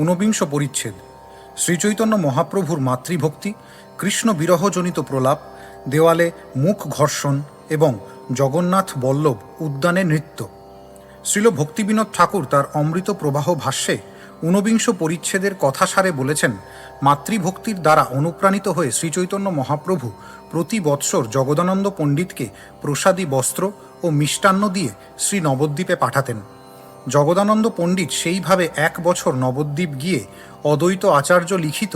ঊনবিংশ পরিচ্ছেদ। শ্রীচৈতন্য মহাপ্রভুর মাতৃভক্তি, কৃষ্ণ বিরহজনিত প্রলাপ, দেওয়ালে মুখ ঘর্ষণ এবং জগন্নাথ বল্লভ উদ্যানে নৃত্য। শ্রীল ভক্তিবিনোদ ঠাকুর তার অমৃত প্রবাহ ভাষ্যে ঊনবিংশ পরিচ্ছেদের কথাসারে বলেছেন, মাতৃভক্তির দ্বারা অনুপ্রাণিত হয়ে শ্রীচৈতন্য মহাপ্রভু প্রতি বৎসর জগদানন্দ পণ্ডিতকে প্রসাদী বস্ত্র ও মিষ্টান্ন দিয়ে শ্রী নবদ্বীপে পাঠাতেন। জগদানন্দ পণ্ডিত সেইভাবে 1 বছর নবদ্বীপ গিয়ে অদ্বৈত আচার্য লিখিত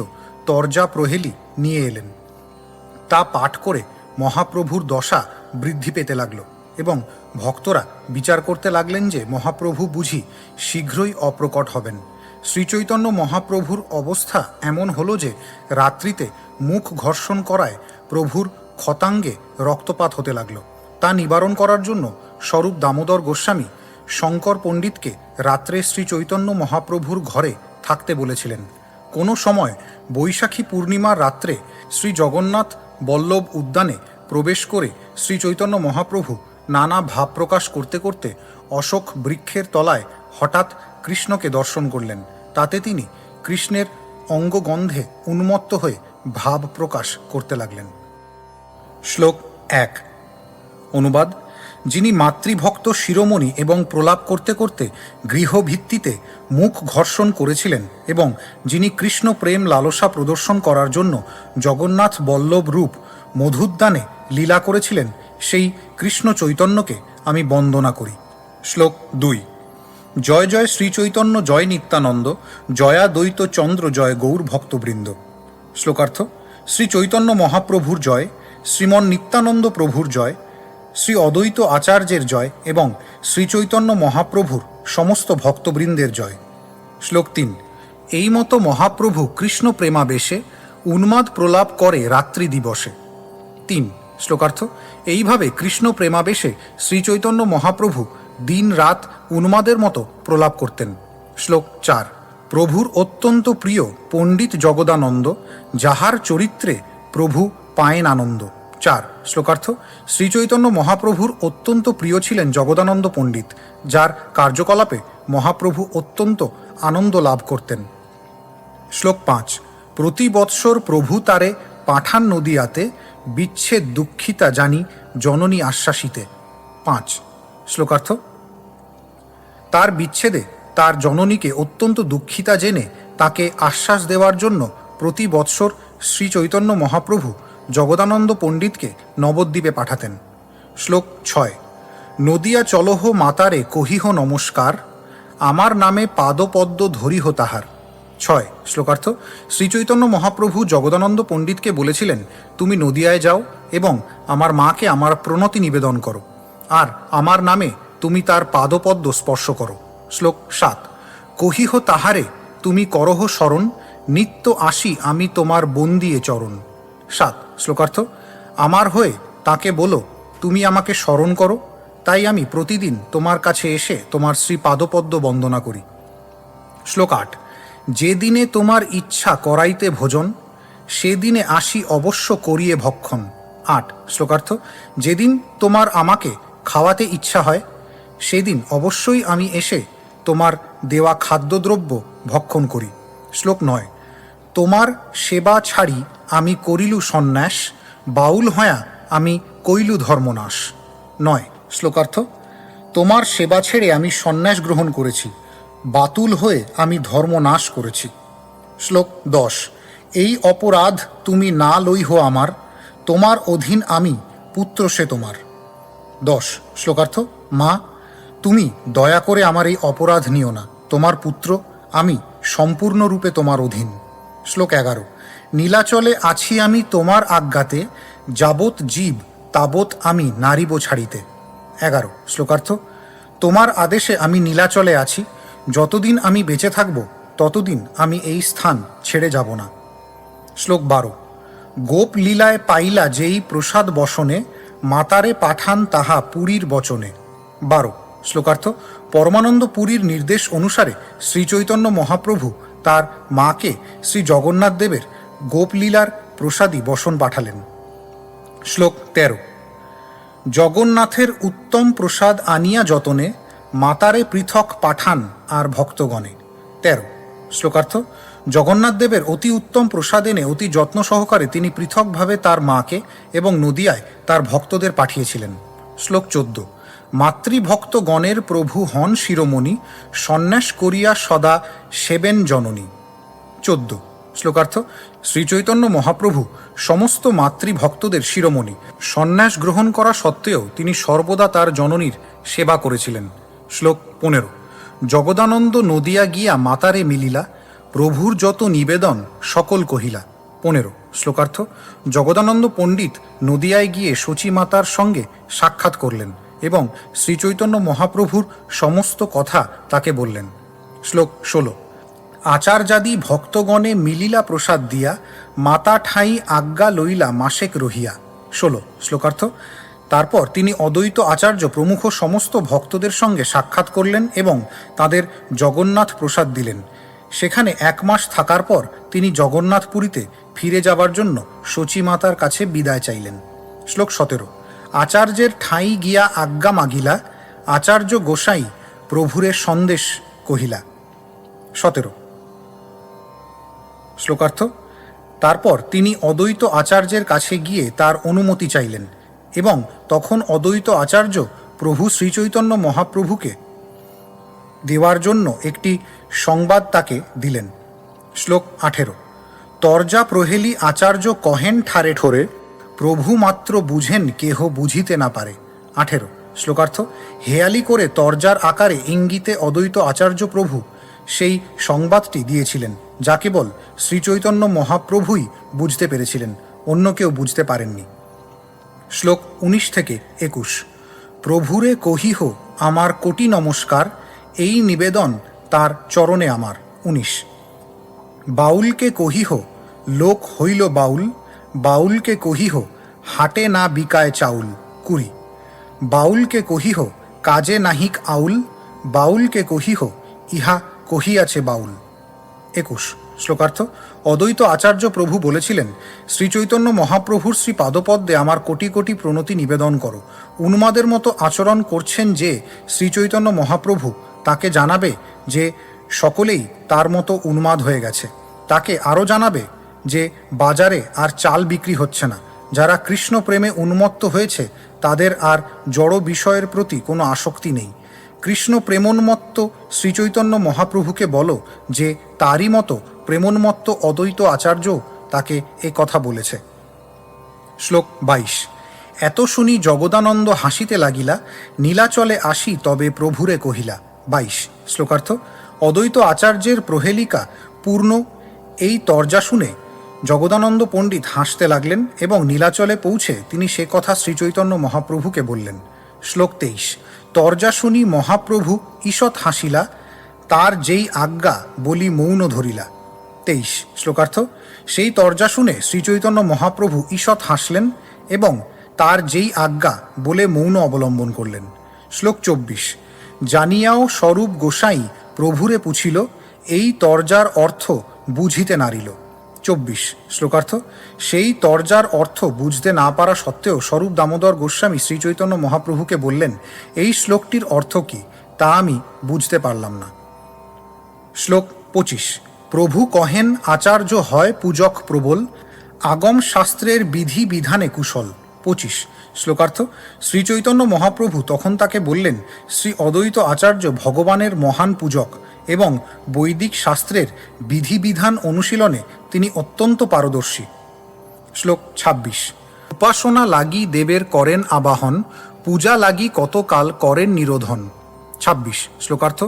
তরজা প্রহেলি নিয়ে এলেন। তা পাঠ করে মহাপ্রভুর দশা বৃদ্ধি পেতে লাগল এবং ভক্তরা বিচার করতে লাগলেন যে মহাপ্রভু বুঝি শীঘ্রই অপ্রকট হবেন। শ্রীচৈতন্য মহাপ্রভুর অবস্থা এমন হলো যে রাত্রিতে মুখ ঘর্ষণ করায় প্রভুর ক্ষতাঙ্গে রক্তপাত হতে লাগল। তা নিবারণ করার জন্য স্বরূপ দামোদর গোস্বামী শঙ্কর পণ্ডিতকে রাত্রে শ্রী চৈতন্য মহাপ্রভুর ঘরে থাকতে বলেছিলেন। কোনো সময় বৈশাখী পূর্ণিমার রাত্রে শ্রী জগন্নাথ বল্লভ উদ্যানে প্রবেশ করে শ্রী চৈতন্য মহাপ্রভু নানা ভাব প্রকাশ করতে করতে অশোক বৃক্ষের তলায় হঠাৎ কৃষ্ণকে দর্শন করলেন। তাতে তিনি কৃষ্ণের অঙ্গগন্ধে উন্মত্ত হয়ে ভাব প্রকাশ করতে লাগলেন। শ্লোক 1। অনুবাদ: যিনি মাতৃভক্ত শিরোমণি এবং প্রলাপ করতে করতে গৃহভিত্তিতে মুখ ঘর্ষণ করেছিলেন এবং যিনি কৃষ্ণ প্রেম লালসা প্রদর্শন করার জন্য জগন্নাথ বল্লভ রূপ মধুদ্যানে লীলা করেছিলেন, সেই কৃষ্ণ চৈতন্যকে আমি বন্দনা করি। শ্লোক 2। জয় জয় শ্রীচৈতন্য, জয় নিত্যানন্দ, জয়া দ্বৈত চন্দ্র, জয় গৌর ভক্তবৃন্দ। শ্লোকার্থ: শ্রী চৈতন্য মহাপ্রভুর জয়, শ্রীমন নিত্যানন্দ প্রভুর জয়, শ্রী অদ্বৈত আচার্যের জয় এবং শ্রীচৈতন্য মহাপ্রভুর সমস্ত ভক্তবৃন্দের জয়। শ্লোক 3। এই মতো মহাপ্রভু কৃষ্ণ প্রেমাবেশে উন্মাদ প্রলাপ করে রাত্রি দিবসে। 3। শ্লোকার্থ: এইভাবে কৃষ্ণ প্রেমাবেশে শ্রীচৈতন্য মহাপ্রভু দিন রাত উন্মাদের মতো প্রলাপ করতেন। শ্লোক 4। প্রভুর অত্যন্ত প্রিয় পণ্ডিত জগদানন্দ, যাহার চরিত্রে প্রভু পায়েন আনন্দ। 4। শ্লোকার্থ: শ্রীচৈতন্য মহাপ্রভুর অত্যন্ত প্রিয় ছিলেন জগদানন্দ পণ্ডিত, যার কার্যকলাপে মহাপ্রভু অত্যন্ত আনন্দ লাভ করতেন। শ্লোক 5। প্রতি বৎসর প্রভু তারে পাঠান নদিয়াতে, বিচ্ছেদ দুঃখিতা জানি জননী আশ্বাসিতে। 5। শ্লোকার্থ: তার বিচ্ছেদে তার জননীকে অত্যন্ত দুঃখিতা জেনে তাকে আশ্বাস দেওয়ার জন্য প্রতি বৎসর শ্রী চৈতন্য মহাপ্রভু জগদানন্দ পণ্ডিতকে নবদ্বীপে পাঠাতেন। শ্লোক 6। নদিয়া চলহ মাতারে কহিহ নমস্কার, আমার নামে পাদপদ্ম ধরিহ তাহার। 6। শ্লোকার্থ: শ্রীচৈতন্য মহাপ্রভু জগদানন্দ পণ্ডিতকে বলেছিলেন, তুমি নদিয়ায় যাও এবং আমার মাকে আমার প্রণতি নিবেদন করো, আর আমার নামে তুমি তার পাদপদ্ম স্পর্শ করো। শ্লোক 7। কহিহ তাহারে তুমি করহ স্মরণ, নিত্য আসি আমি তোমার বন্দিয়ে চরণ। 7। শ্লোকার্থ: আমার হয়ে তাকে বলো, তুমি আমাকে স্মরণ করো, তাই আমি প্রতিদিন তোমার কাছে এসে তোমার শ্রী পাদপদ্ম বন্দনা করি। শ্লোক 8। যেদিনে তোমার ইচ্ছা করাইতে ভোজন, সেদিনে আসি অবশ্য করিয়ে ভক্ষণ। 8। শ্লোকার্থ: যেদিন তোমার আমাকে খাওয়াতে ইচ্ছা হয়, সেদিন অবশ্যই আমি এসে তোমার দেওয়া খাদ্যদ্রব্য ভক্ষণ করি। শ্লোক 9। তোমার সেবা ছাড়ি আমি করিলু সন্ন্যাস, বাউল হয়া আমি কইলু ধর্মনাশ। 9। শ্লোকার্থ: তোমার সেবা ছেড়ে আমি সন্ন্যাস গ্রহণ করেছি, বাতুল হয়ে আমি ধর্মনাশ করেছি। শ্লোক 10। এই অপরাধ তুমি না লইহ আমার, তোমার অধীন আমি পুত্র সে তোমার। 10। শ্লোকার্থ: মা, তুমি দয়া করে আমার এই অপরাধ নিও না, তোমার পুত্র আমি সম্পূর্ণরূপে তোমার অধীন। শ্লোক 11। নীলাচলে আছি আমি তোমার আজ্ঞাতে, যাবৎ জীব তাবৎ আমি নারিব ছাড়িতে। 11। শ্লোকার্থ: তোমার আদেশে আমি নীলাচলে আছি, যতদিন আমি বেঁচে থাকব ততদিন আমি এই স্থান ছেড়ে যাব না। শ্লোক 12। গোপ লীলায় পাইলা যেই প্রসাদ বসনে, মাতারে পাঠান তাহা পুরীর বচনে। 12। শ্লোকার্থ: পরমানন্দ পুরীর নির্দেশ অনুসারে শ্রীচৈতন্য মহাপ্রভু তার মাকে শ্রী জগন্নাথ দেবের গোপলীলার প্রসাদী বসন পাঠালেন। শ্লোক 13। জগন্নাথের উত্তম প্রসাদ আনিয়া যতনে, মাতারে পৃথক পাঠান আর ভক্তগণে। 13। শ্লোকার্থ। জগন্নাথ দেবের অতি উত্তম প্রসাদ এনে অতি যত্ন সহকারে তিনি পৃথকভাবে তার মাকে এবং নদিয়ায় তার ভক্তদের পাঠিয়েছিলেন। শ্লোক 14। মাতৃভক্তগণের প্রভু হন শিরোমণি, সন্ন্যাস করিয়া সদা সেবেন জননী। 14। শ্লোকার্থ। শ্রীচৈতন্য মহাপ্রভু সমস্ত মাতৃভক্তদের শিরোমণি। সন্ন্যাস গ্রহণ করা সত্ত্বেও তিনি সর্বদা তার জননীর সেবা করেছিলেন। শ্লোক 15। জগদানন্দ নদিয়া গিয়া মাতারে মিলিলা, প্রভুর যত নিবেদন সকল কহিলা। 15। শ্লোকার্থ। জগদানন্দ পণ্ডিত নদিয়ায় গিয়ে শচী মাতার সঙ্গে সাক্ষাৎ করলেন এবং শ্রীচৈতন্য মহাপ্রভুর সমস্ত কথা তাকে বললেন। শ্লোক 16। আচার্যাদি ভক্তগণে মিলিলা প্রসাদ দিয়া, মাতা ঠাই আজ্ঞা লইলা মাসেক রহিয়া। 16। শ্লোকার্থ। তারপর তিনি অদ্বৈত আচার্য প্রমুখ সমস্ত ভক্তদের সঙ্গে সাক্ষাৎ করলেন এবং তাদের জগন্নাথ প্রসাদ দিলেন। সেখানে 1 মাস থাকার পর তিনি জগন্নাথপুরীতে ফিরে যাবার জন্য শচী মাতার কাছে বিদায় চাইলেন। শ্লোক 17। আচার্যের ঠাঁই গিয়া আজ্ঞা মাগিলা, আচার্য গোসাই প্রভুরে সন্দেশ কহিলা। 17। শ্লোকার্থ। তারপর তিনি অদ্বৈত আচার্যের কাছে গিয়ে তার অনুমতি চাইলেন এবং তখন অদ্বৈত আচার্য প্রভু শ্রীচৈতন্য মহাপ্রভুকে দেওয়ার জন্য একটি সংবাদ তাকে দিলেন। শ্লোক 18। তর্জা প্রহেলি আচার্য কহেন ঠারে ঠোরে, প্রভু মাত্র বুঝেন কেহ বুঝিতে না পারে। 18। শ্লোকার্থ। হেয়ালি করে তর্জার আকারে ইঙ্গিতে অদ্বৈত আচার্য প্রভু সেই সংবাদটি দিয়েছিলেন, যা কেবল শ্রীচৈতন্য মহাপ্রভুই বুঝতে পেরেছিলেন, অন্য কেউ বুঝতে পারেননি। শ্লোক 19 থেকে 21। প্রভুরে কহিহ আমার কোটি নমস্কার, এই নিবেদন তার চরণে আমার। 19। বাউলকে কহিহ লোক হইল বাউল, বাউলকে কহিহ হাটে না বিকায় চাউল। 20। বাউলকে কহিহ কাজে নাহিক আউল, বাউলকে কহিহ ইহা কহিয়াছে বাউল। 21। শ্লোকার্থ। অদ্বৈত আচার্য প্রভু বলেছিলেন, শ্রীচৈতন্য মহাপ্রভুর শ্রী পাদপদ্মে আমার কোটি কোটি প্রণতি নিবেদন করো। উন্মাদের মতো আচরণ করছেন যে শ্রীচৈতন্য মহাপ্রভু তাকে জানাবে যে সকলেই তার মতো উন্মাদ হয়ে গেছে। তাকে আরও জানাবে যে বাজারে আর চাল বিক্রি হচ্ছে না। যারা কৃষ্ণ প্রেমে উন্মত্ত হয়েছে তাদের আর জড় বিষয়ের প্রতি কোনো আসক্তি নেই। কৃষ্ণ প্রেমোন্মত্ত শ্রীচৈতন্য মহাপ্রভুকে বলো যে তারই মতো প্রেমোন্মত্ত অদ্বৈত আচার্য তাকে এ কথা বলেছে। শ্লোক 22। এত শুনি জগদানন্দ হাসিতে লাগিলা, নীলাচলে আসি তবে প্রভুরে কহিলা। 22। শ্লোকার্থ। অদ্বৈত আচার্যের প্রহেলিকা পূর্ণ এই তর্জা শুনে জগদানন্দ পণ্ডিত হাসতে লাগলেন এবং নীলাচলে পৌঁছে তিনি সে কথা শ্রীচৈতন্য মহাপ্রভুকে বললেন। শ্লোক 23। তর্জা শুনি মহাপ্রভু ঈষৎ হাসিলা, তার যেই আজ্ঞা বলি মৌন ধরিলা। 23। শ্লোকার্থ। সেই তর্জা শুনে শ্রীচৈতন্য মহাপ্রভু ঈষৎ হাসলেন এবং তার যেই আজ্ঞা বলে মৌন অবলম্বন করলেন। শ্লোক 24। জানিয়াও স্বরূপ গোসাই প্রভুরে পুছিল, এই তর্জার অর্থ বুঝিতে নারিল। 24। শ্লোকার্থ। সেই তর্জার অর্থ বুঝতে না পারা সত্ত্বেও স্বরূপ দামোদর গোস্বামী শ্রীচৈতন্য মহাপ্রভুকে বললেন, এই শ্লোকটির অর্থ কি তা আমি বুঝতে পারলাম না। শ্লোক 25। প্রভু কহেন আচার্য হয় পূজক প্রবল, আগম শাস্ত্রের বিধি বিধানে কুশল। 25। শ্লোকার্থ। শ্রীচৈতন্য মহাপ্রভু তখন তাকে বললেন, শ্রী অদ্বৈত আচার্য ভগবানের মহান পূজক এবং বৈদিক শাস্ত্রের বিধিবিধান অনুশীলনে তিনি অত্যন্ত পারদর্শী। শ্লোক 26। উপাসনা লাগি দেবের করেন আবাহন, পূজা লাগি কতকাল করেন নিরোধন। 26। শ্লোকার্থ।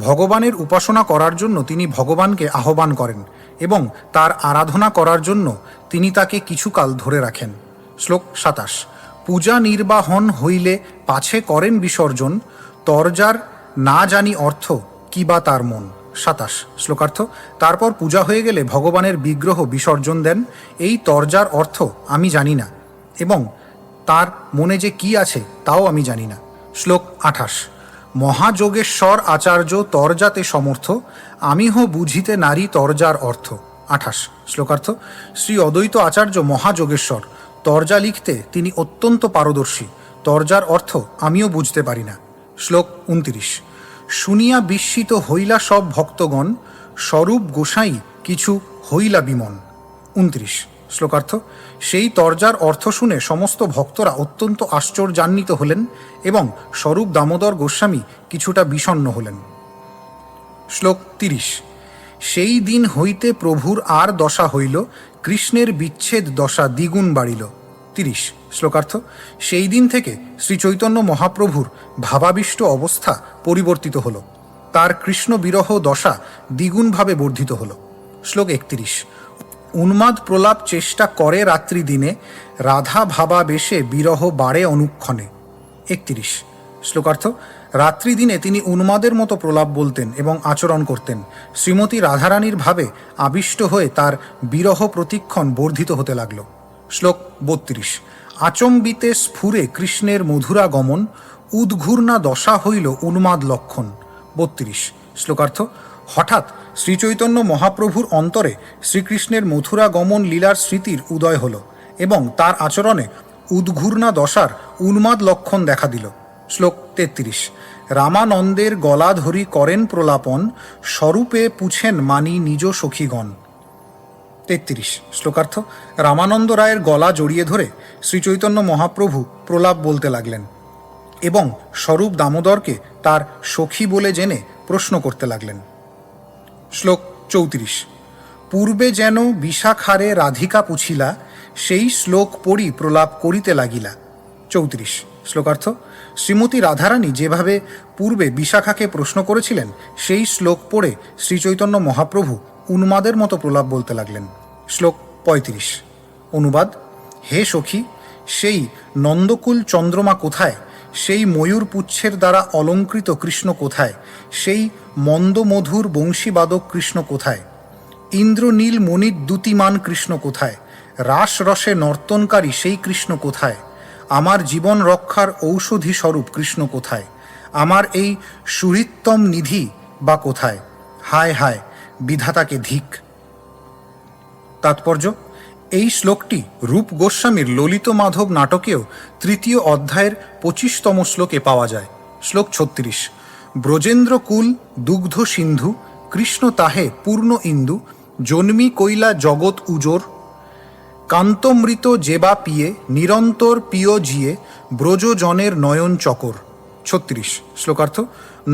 ভগবানের উপাসনা করার জন্য তিনি ভগবানকে আহ্বান করেন এবং তার আরাধনা করার জন্য তিনি তাকে কিছুকাল ধরে রাখেন। শ্লোক 27। পূজা নির্বাহন হইলে পাছে করেন বিসর্জন, তর্জার না জানি অর্থ কি বা তার মন। 27। শ্লোকার্থ। তারপর পূজা হয়ে গেলে ভগবানের বিগ্রহ বিসর্জন দেন, এই তর্জার অর্থ আমি জানি না এবং তার মনে যে কি আছে তাও আমি জানি না। শ্লোক 28। মহাযোগেশ্বর আচার্য তর্জাতে সমর্থ, আমিহ বুঝিতে নারী তর্জার অর্থ। 28। শ্লোকার্থ। শ্রী অদ্বৈত আচার্য মহাযোগেশ্বর, তর্জা লিখতে তিনি অত্যন্ত পারদর্শী, তর্জার অর্থ আমিও বুঝতে পারি না। শ্লোক 29। শুনিয়া বিস্মিত হইলা সব ভক্তগণ, স্বরূপ গোসাই কিছু হইলা বিমন। 29 শ্লোকার্থ। সেই তরজার অর্থ শুনে সমস্ত ভক্তরা অত্যন্ত আশ্চর্যান্বিত হলেন এবং স্বরূপ দামোদর গোস্বামী কিছুটা বিষণ্ণ হলেন। শ্লোক 30। সেই দিন হইতে প্রভুর আর দশা হইল, কৃষ্ণের বিচ্ছেদ দশা দ্বিগুণ বাড়িল। 30 শ্লোকার্থ। সেই দিন থেকে শ্রী চৈতন্য মহাপ্রভুর ভাবাবিষ্ট অবস্থা পরিবর্তিত হল, তার কৃষ্ণ বিরহ দশা দ্বিগুণভাবে বর্ধিত হল। শ্লোক 31। উন্মাদ প্রলাপ চেষ্টা করে রাত্রি দিনে, রাধা ভাবা বেশে বিরহ বাড়ে অনুক্ষণে। 31 শ্লোকার্থ। রাত্রি দিনে তিনি উন্মাদের মতো প্রলাপ বলতেন এবং আচরণ করতেন। শ্রীমতী রাধারানীর ভাবে আবিষ্ট হয়ে তার বিরহ প্রতিক্ষণ বর্ধিত হতে লাগল। শ্লোক 32। আচম্বিতে স্ফুরে কৃষ্ণের মধুরা গমন, উদ্ঘূর্ণা দশা হইল উন্মাদ লক্ষণ। 32 শ্লোকার্থ। হঠাৎ শ্রীচৈতন্য মহাপ্রভুর অন্তরে শ্রীকৃষ্ণের মথুরা গমন লীলার স্মৃতির উদয় হল এবং তার আচরণে উদ্ঘূর্ণা দশার উন্মাদ লক্ষণ দেখা দিল। শ্লোক 33। রামানন্দের গলা ধরি করেন প্রলাপন, স্বরূপে পুছেন মানি নিজ সখীগণ। 33 শ্লোকার্থ। রামানন্দ রায়ের গলা জড়িয়ে ধরে শ্রীচৈতন্য মহাপ্রভু প্রলাপ বলতে লাগলেন এবং স্বরূপ দামোদরকে তার সখী বলে জেনে প্রশ্ন করতে লাগলেন। শ্লোক 34। পূর্বে যেন বিশাখারে রাধিকা পুছিলা, সেই শ্লোক পড়ি প্রলাপ করিতে লাগিলা। 34 শ্লোকার্থ। শ্রীমতী রাধারানী যেভাবে পূর্বে বিশাখাকে প্রশ্ন করেছিলেন, সেই শ্লোক পড়ে শ্রীচৈতন্য মহাপ্রভু উন্মাদের মতো প্রলাপ বলতে লাগলেন। শ্লোক 35 অনুবাদ। হে সখী, সেই নন্দকুল চন্দ্রমা কোথায়? সেই ময়ূর পুচ্ছের দ্বারা অলঙ্কৃত কৃষ্ণ কোথায়? সেই মন্দমধুর বংশীবাদক কৃষ্ণ কোথায়? ইন্দ্রনীল মণির দ্যুতিমান কৃষ্ণ কোথায়? রাস রসে নর্তনকারী সেই কৃষ্ণ কোথায়? আমার জীবন রক্ষার ঔষধি স্বরূপ কৃষ্ণ কোথায়? আমার এই সুহৃত্তম নিধি বা কোথায়? হায় হায়, বিধাতাকে ধিক। তাৎপর্য। এই শ্লোকটি রূপ গোস্বামীর ললিত মাধব নাটকেও 3য় অধ্যায়ের 25তম শ্লোকে পাওয়া যায়। শ্লোক 36। ব্রজেন্দ্র কুল দুগ্ধ সিন্ধু, কৃষ্ণ তাহে পূর্ণ ইন্দু, জন্মি কৈলা জগৎ উজোর, কান্তমৃত যেবা পিয়ে, নিরন্তর পিয় জিয়ে, ব্রজজনের নয়ন চকর। 36 শ্লোকার্থ।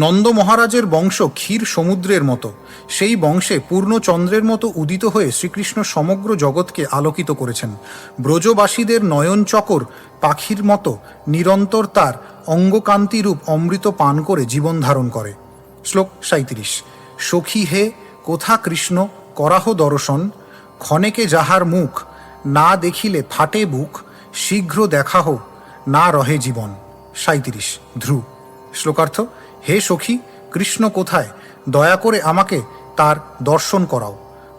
নন্দ মহারাজের বংশ ক্ষীর সমুদ্রের মতো, সেই বংশে পূর্ণচন্দ্রের মতো উদিত হয়ে শ্রীকৃষ্ণ সমগ্র জগৎকে আলোকিত করেছেন। ব্রজবাসীদের নয়ন চকর পাখির মতো নিরন্তর তার অঙ্গকান্তিরূপ অমৃত পান করে জীবন ধারণ করে। শ্লোক 37। সখী হে, কোথা কৃষ্ণ করাহ দর্শন, ক্ষণেকে যাহার মুখ না দেখিলে ফাটে বুক, শীঘ্র দেখাহ না রহে জীবন। 37 ধ্রু শ্লোকার্থ। হে সখী, কৃষ্ণ কোথায়? দয়া করে আমাকে তার দর্শন করাও।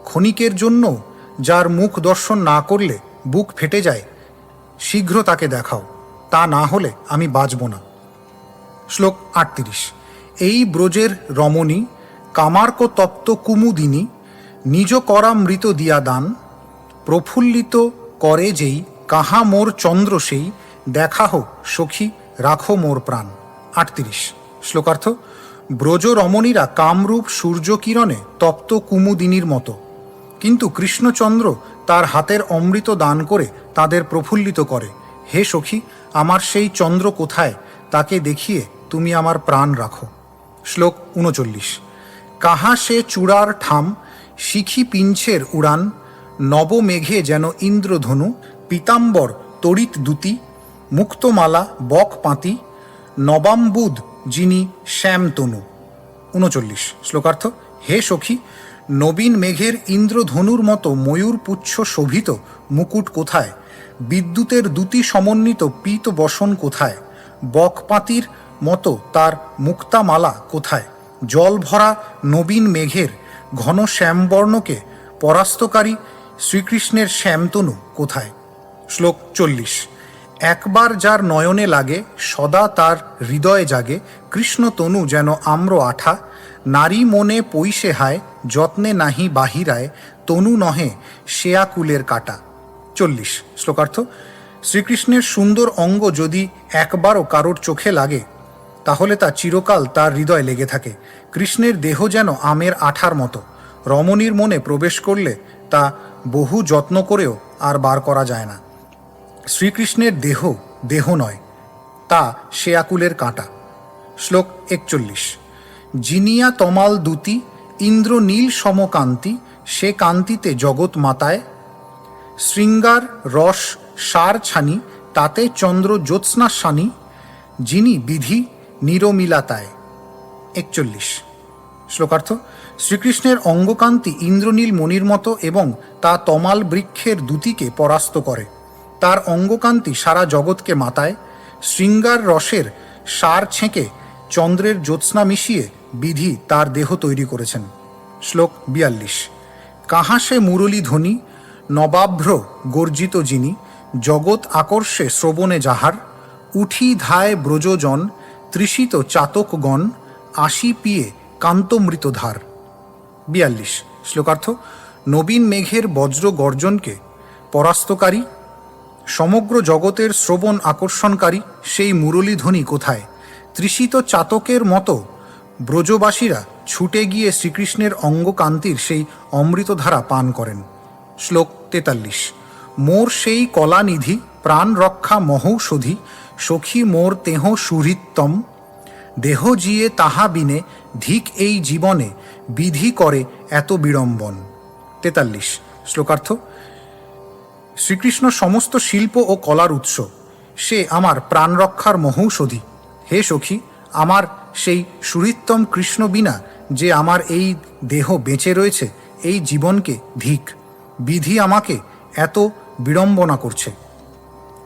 ক্ষণিকের জন্য যার মুখ দর্শন না করলে বুক ফেটে যায়, শীঘ্র তাকে দেখাও, তা না হলে আমি বাঁচব না। শ্লোক 38। এই ব্রজের রমণী, কামার্ক তপ্ত কুমুদিনী, নিজ করা মৃত দিয়া দান, প্রফুল্লিত করে যেই, কাহা মোর চন্দ্র সেই, দেখাহ সখী রাখো মোর প্রাণ। 38 শ্লোকার্থ। ব্রজ রমণীরা কামরূপ সূর্যকিরণে তপ্ত কুমুদিনীর মতো, কিন্তু কৃষ্ণচন্দ্র তার হাতের অমৃত দান করে তাদের প্রফুল্লিত করে। হে সখী, আমার সেই চন্দ্র কোথায়? তাকে দেখিয়ে তুমি আমার প্রাণ রাখো। শ্লোক 39। কাহা সে চূড়ার ঠাম, শিখি পিঞ্ছের উড়ান, নবমেঘে যেন ইন্দ্রধনু, পীতাম্বর তড়িৎ দ্যুতি, মুক্তমালা বক পাঁতি, নবাম্বুদ যিনি শ্যামতনু। 39 শ্লোকার্থ। হে সখী, নবীন মেঘের ইন্দ্রধনুর মতো ময়ূর পুচ্ছ শোভিত মুকুট কোথায়? বিদ্যুতের দ্যুতি সমন্বিত পীত বসন কোথায়? বকপাতির মতো তার মুক্তামালা কোথায়? জল ভরা নবীন মেঘের ঘন শ্যামবর্ণকে পরাস্তকারী শ্রীকৃষ্ণের শ্যামতনু কোথায়? শ্লোক 40। একবার যার নয়নে লাগে, সদা তার হৃদয়ে জাগে, কৃষ্ণ তনু যেন আম্র আঠা, নারী মনে পৈশে হায়, যত্নে নাহি বাহিরায়, তনু নহে শেয়াকুলের কাটা। 40 শ্লোকার্থ। শ্রীকৃষ্ণের সুন্দর অঙ্গ যদি একবারও কারোর চোখে লাগে, তাহলে তা চিরকাল তার হৃদয়ে লেগে থাকে। কৃষ্ণের দেহ যেন আমের আঠার মতো, রমণীর মনে প্রবেশ করলে তা বহু যত্ন করেও আর বার করা যায় না। শ্রীকৃষ্ণের দেহ দেহ নয়, তা সে আকুলের কাঁটা। শ্লোক 41। জিনিয়া তমাল দ্যুতি ইন্দ্র নীল সমকান্তি, সে কান্তিতে জগৎ মাতায়। শৃঙ্গার রস সার ছানি, তাতে চন্দ্র জ্যোৎস্না সানি, যিনি বিধি নিরমিলাতায়। 41। শ্লোকার্থ। শ্রীকৃষ্ণের অঙ্গকান্তি ইন্দ্রনীল মণির মতো এবং তা তমাল বৃক্ষের দ্যুতিকে পরাস্ত করে। তার অঙ্গকান্তি সারা জগৎকে মাতায়। শৃঙ্গার রসের সার ছেঁকে চন্দ্রের জ্যোৎস্না মিশিয়ে বিধি তার দেহ তৈরি করেছেন। শ্লোক 42। কাহা সে মুরলী ধ্বনি, নবাভ্র গর্জিত যিনি, জগৎ আকর্ষে শ্রবণে যাহার, উঠি ধায় ব্রজজন তৃষিত চাতকগণ, আসি পিয়ে কান্তমৃতধার। 42। শ্লোকার্থ। নবীন মেঘের বজ্র গর্জনকে পরাস্তকারী, সমগ্র জগতের শ্রবণ আকর্ষণকারী সেই মুরলীধ্বনি কোথায়? তৃষিত চাতকের মতো ব্রজবাসীরা ছুটে গিয়ে শ্রীকৃষ্ণের অঙ্গকান্তির সেই অমৃতধারা পান করেন। শ্লোক 43। মোর সেই কলানিধি প্রাণ রক্ষা মহৌষধি, সখী মোর তেহ সুহৃত্তম, দেহ জিয়ে তাহা বিনে ধিক এই জীবনে, বিধি করে এত বিড়ম্বন। 43। শ্লোকার্থ। শ্রীকৃষ্ণ সমস্ত শিল্প ও কলার উৎস, সে আমার প্রাণ রক্ষার মহৌষধি। হে সখী, আমার সেই সুহৃত্তম কৃষ্ণ বিনা যে আমার এই দেহ বেঁচে রয়েছে, এই জীবনকে ধিক, বিধি আমাকে এত বিড়ম্বনা করছে।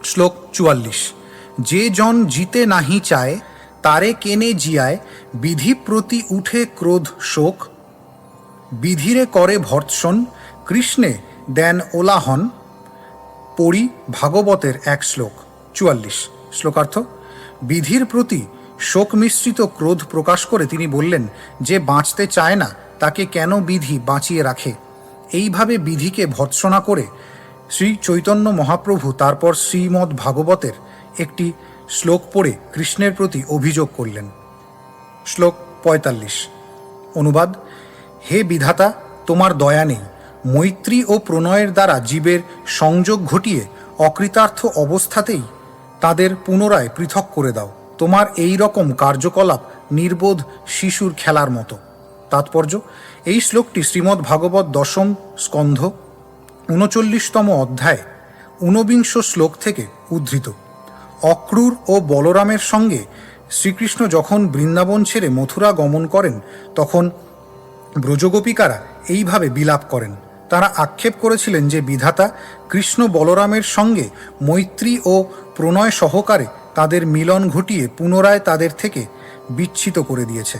শ্লোক 44। যে জন জিতে নাহি চায়, তারে কেনে জিয়ায়, বিধি প্রতি উঠে ক্রোধ শোক, বিধিরে করে ভর্ৎসন, কৃষ্ণে দেন ওলাহন। পড়ি ভাগবতের এক শ্লোক। 44। শ্লোকার্থ। বিধির প্রতি শোক মিশ্রিত ক্রোধ প্রকাশ করে তিনি বললেন, যে বাঁচতে চায় না তাকে কেন বিধি বাঁচিয়ে রাখে। এইভাবে বিধিকে ভর্ৎসনা করে শ্রী চৈতন্য মহাপ্রভু তারপর শ্রীমদ্ ভাগবতের একটি শ্লোক পড়ে কৃষ্ণের প্রতি অভিযোগ করলেন। শ্লোক 45। অনুবাদ। হে বিধাতা, তোমার দয়া নেই। মৈত্রী ও প্রণয়ের দ্বারা জীবের সংযোগ ঘটিয়ে অকৃতার্থ অবস্থাতেই তাদের পুনরায় পৃথক করে দাও। তোমার এই রকম কার্যকলাপ নির্বোধ শিশুর খেলার মতো। তাৎপর্য। এই শ্লোকটি শ্রীমদ্ ভাগবত দশম স্কন্ধ 39তম অধ্যায় 49 শ্লোক থেকে উদ্ধৃত। অক্রূর ও বলরামের সঙ্গে শ্রীকৃষ্ণ যখন বৃন্দাবন ছেড়ে মথুরা গমন করেন, তখন ব্রজগোপিকারা এইভাবে বিলাপ করেন। তারা আক্ষেপ করেছিলেন যে বিধাতা কৃষ্ণ বলরামের সঙ্গে মৈত্রী ও প্রণয় সহকারে তাদের মিলন ঘটিয়ে পুনরায় তাদের থেকে বিচ্ছিত করে দিয়েছে।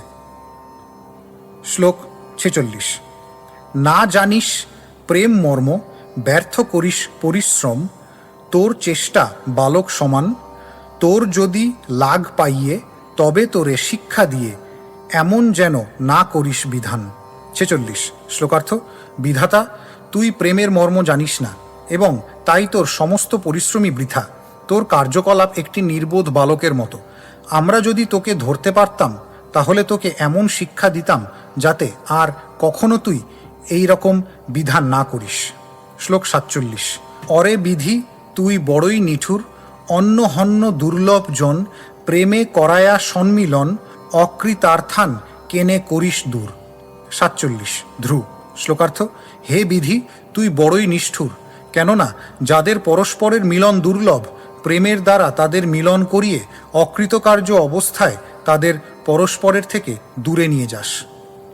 শ্লোক 46। না জানিস প্রেম মর্ম, ব্যর্থ করিস পরিশ্রম, তোর চেষ্টা বালক সমান, তোর যদি লাগ পাইয়ে তবে তোরে শিক্ষা দিয়ে, এমন যেন না করিস বিধান। 46। শ্লোকার্থ। বিধাতা, তুই প্রেমের মর্ম জানিস না এবং তাই তোর সমস্ত পরিশ্রমই বৃথা। তোর কার্যকলাপ একটি নির্বোধ বালকের মতো। আমরা যদি তোকে ধরতে পারতাম, তাহলে তোকে এমন শিক্ষা দিতাম যাতে আর কখনো তুই এই রকম বিধান না করিস। শ্লোক 47। অরে বিধি তুই বড়ই নিঠুর, অন্ন হন্য দুর্লভ জন, প্রেমে করায়া সম্মিলন, অকৃতার্থান কেনে করিস দূর। 47। ধ্রু। শ্লোকার্থ। হে বিধি, তুই বড়ই নিষ্ঠুর, কেননা যাদের পরস্পরের মিলন দুর্লভ, প্রেমের দ্বারা তাদের মিলন করিয়ে অকৃতকার্য অবস্থায় তাদের পরস্পরের থেকে দূরে নিয়ে যাস।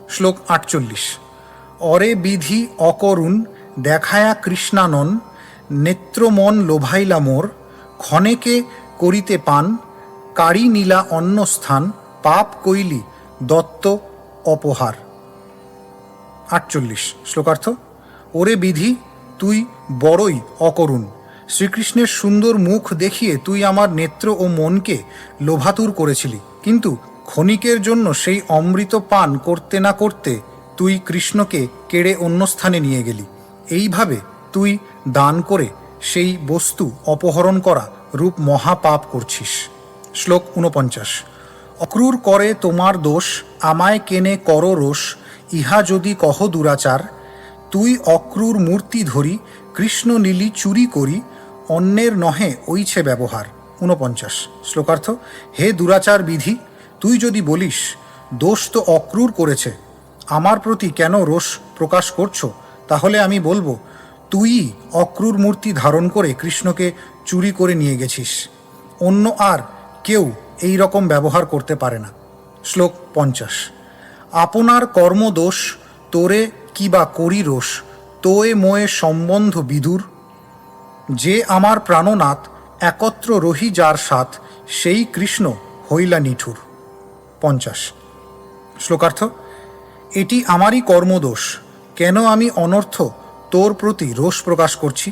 শ্লোক 48। অরে বিধি অকরুণ দেখায়া কৃষ্ণানন, নেত্রমন লোভাইলা মোর, ক্ষণেকে করিতে পান, কারি নীলা অন্নস্থান, পাপ কইলি দত্ত অপহার। 48। শ্লোকার্থ। ওরে বিধি, তুই বড়ই অকরুণ। শ্রীকৃষ্ণের সুন্দর মুখ দেখিয়ে তুই আমার নেত্র ও মনকে লোভাতুর করেছিলি, কিন্তু ক্ষণিকের জন্য সেই অমৃত পান করতে না করতে তুই কৃষ্ণকে কেড়ে অন্য স্থানে নিয়ে গেলি। এইভাবে তুই দান করে সেই বস্তু অপহরণ করা রূপ মহাপাপ করছিস। শ্লোক 49। অক্রূর করে তোমার দোষ, আমায় কেনে করো রোষ, ইহা যদি কহ দুরাচার, তুই অক্রূর মূর্তি ধরি, কৃষ্ণ নীলি চুরি করি, অন্যের নহে ওইছে ব্যবহার। 49 শ্লোকার্থ। হে দুরাচার বিধি, তুই যদি বলিস দোষ তো অক্রূর করেছে, আমার প্রতি কেন রোষ প্রকাশ করছো, তাহলে আমি বলবো তুই অক্রূর মূর্তি ধারণ করে কৃষ্ণকে চুরি করে নিয়ে গেছিস, অন্য আর কেউ এই রকম ব্যবহার করতে পারে না। শ্লোক 50। আপনার কর্মদোষ তোরে কি বা করি রোষ, তোয়ে মোয়ে সম্বন্ধ বিদুর, যে আমার প্রাণনাথ একত্র রহি যার সাথ, সেই কৃষ্ণ হইলা নিঠুর। 50 শ্লোকার্থ। এটি আমারই কর্মদোষ, কেন আমি অনর্থ তোর প্রতি রোষ প্রকাশ করছি?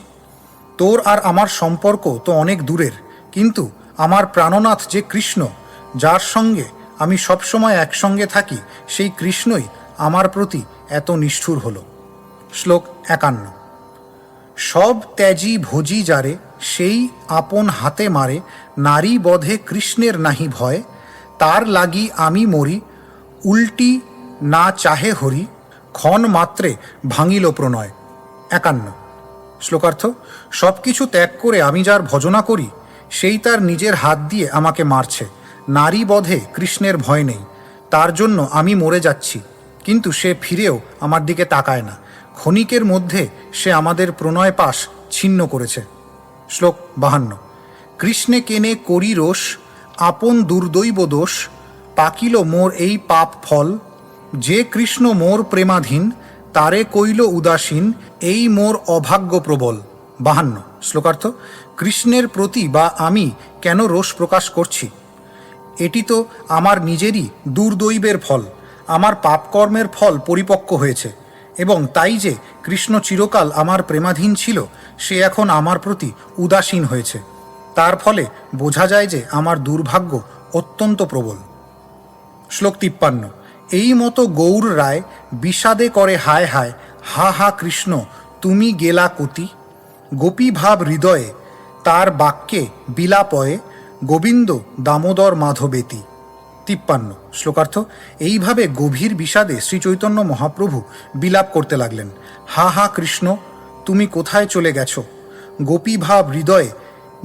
তোর আর আমার সম্পর্ক তো অনেক দূরের, কিন্তু আমার প্রাণনাথ যে কৃষ্ণ, যার সঙ্গে আমি সবসময় একসঙ্গে থাকি, সেই কৃষ্ণই আমার প্রতি এত নিষ্ঠুর হল। শ্লোক 51। সব ত্যাজি ভোজি যারে, সেই আপন হাতে মারে, নারী বধে কৃষ্ণের নাহি ভয়, তার লাগি আমি মরি, উল্টি না চাহে হরি, ক্ষণ মাত্রে ভাঙিল প্রণয়। 51 শ্লোকার্থ। সব কিছু ত্যাগ করে আমি যার ভজনা করি, সেই তার নিজের হাত দিয়ে আমাকে মারছে, নারী বধে কৃষ্ণের ভয় নেই, তার জন্য আমি মরে যাচ্ছি, কিন্তু সে ফিরেও আমার দিকে তাকায় না, ক্ষণিকের মধ্যে সে আমাদের প্রণয় পাশ ছিন্ন করেছে। শ্লোক 52। কৃষ্ণে কেনে করি রোষ, আপন দুর্দৈব দোষ, পাকিল মোর এই পাপ ফল, যে কৃষ্ণ মোর প্রেমাধীন, তারে কইল উদাসীন, এই মোর অভাগ্য প্রবল। 52 শ্লোকার্থ। কৃষ্ণের প্রতি বা আমি কেন রোষ প্রকাশ করছি? এটি তো আমার নিজেরই দুর্দৈবের ফল, আমার পাপকর্মের ফল পরিপক্ক হয়েছে, এবং তাই যে কৃষ্ণ চিরকাল আমার প্রেমাধীন ছিল, সে এখন আমার প্রতি উদাসীন হয়েছে, তার ফলে বোঝা যায় যে আমার দুর্ভাগ্য অত্যন্ত প্রবল। শ্লোক 53। এই মতো গৌর রায় বিষাদে করে হায় হায়, হা হা কৃষ্ণ তুমি গেলা কতি, গোপী ভাব হৃদয়ে তার বাক্যে বিলাপয়ে, গোবিন্দ দামোদর মাধবেতি। 53 শ্লোকার্থ। এইভাবে গভীর বিষাদে শ্রী চৈতন্য মহাপ্রভু বিলাপ করতে লাগলেন, হা হা কৃষ্ণ তুমি কোথায় চলে গেছো। গোপীভাব হৃদয়ে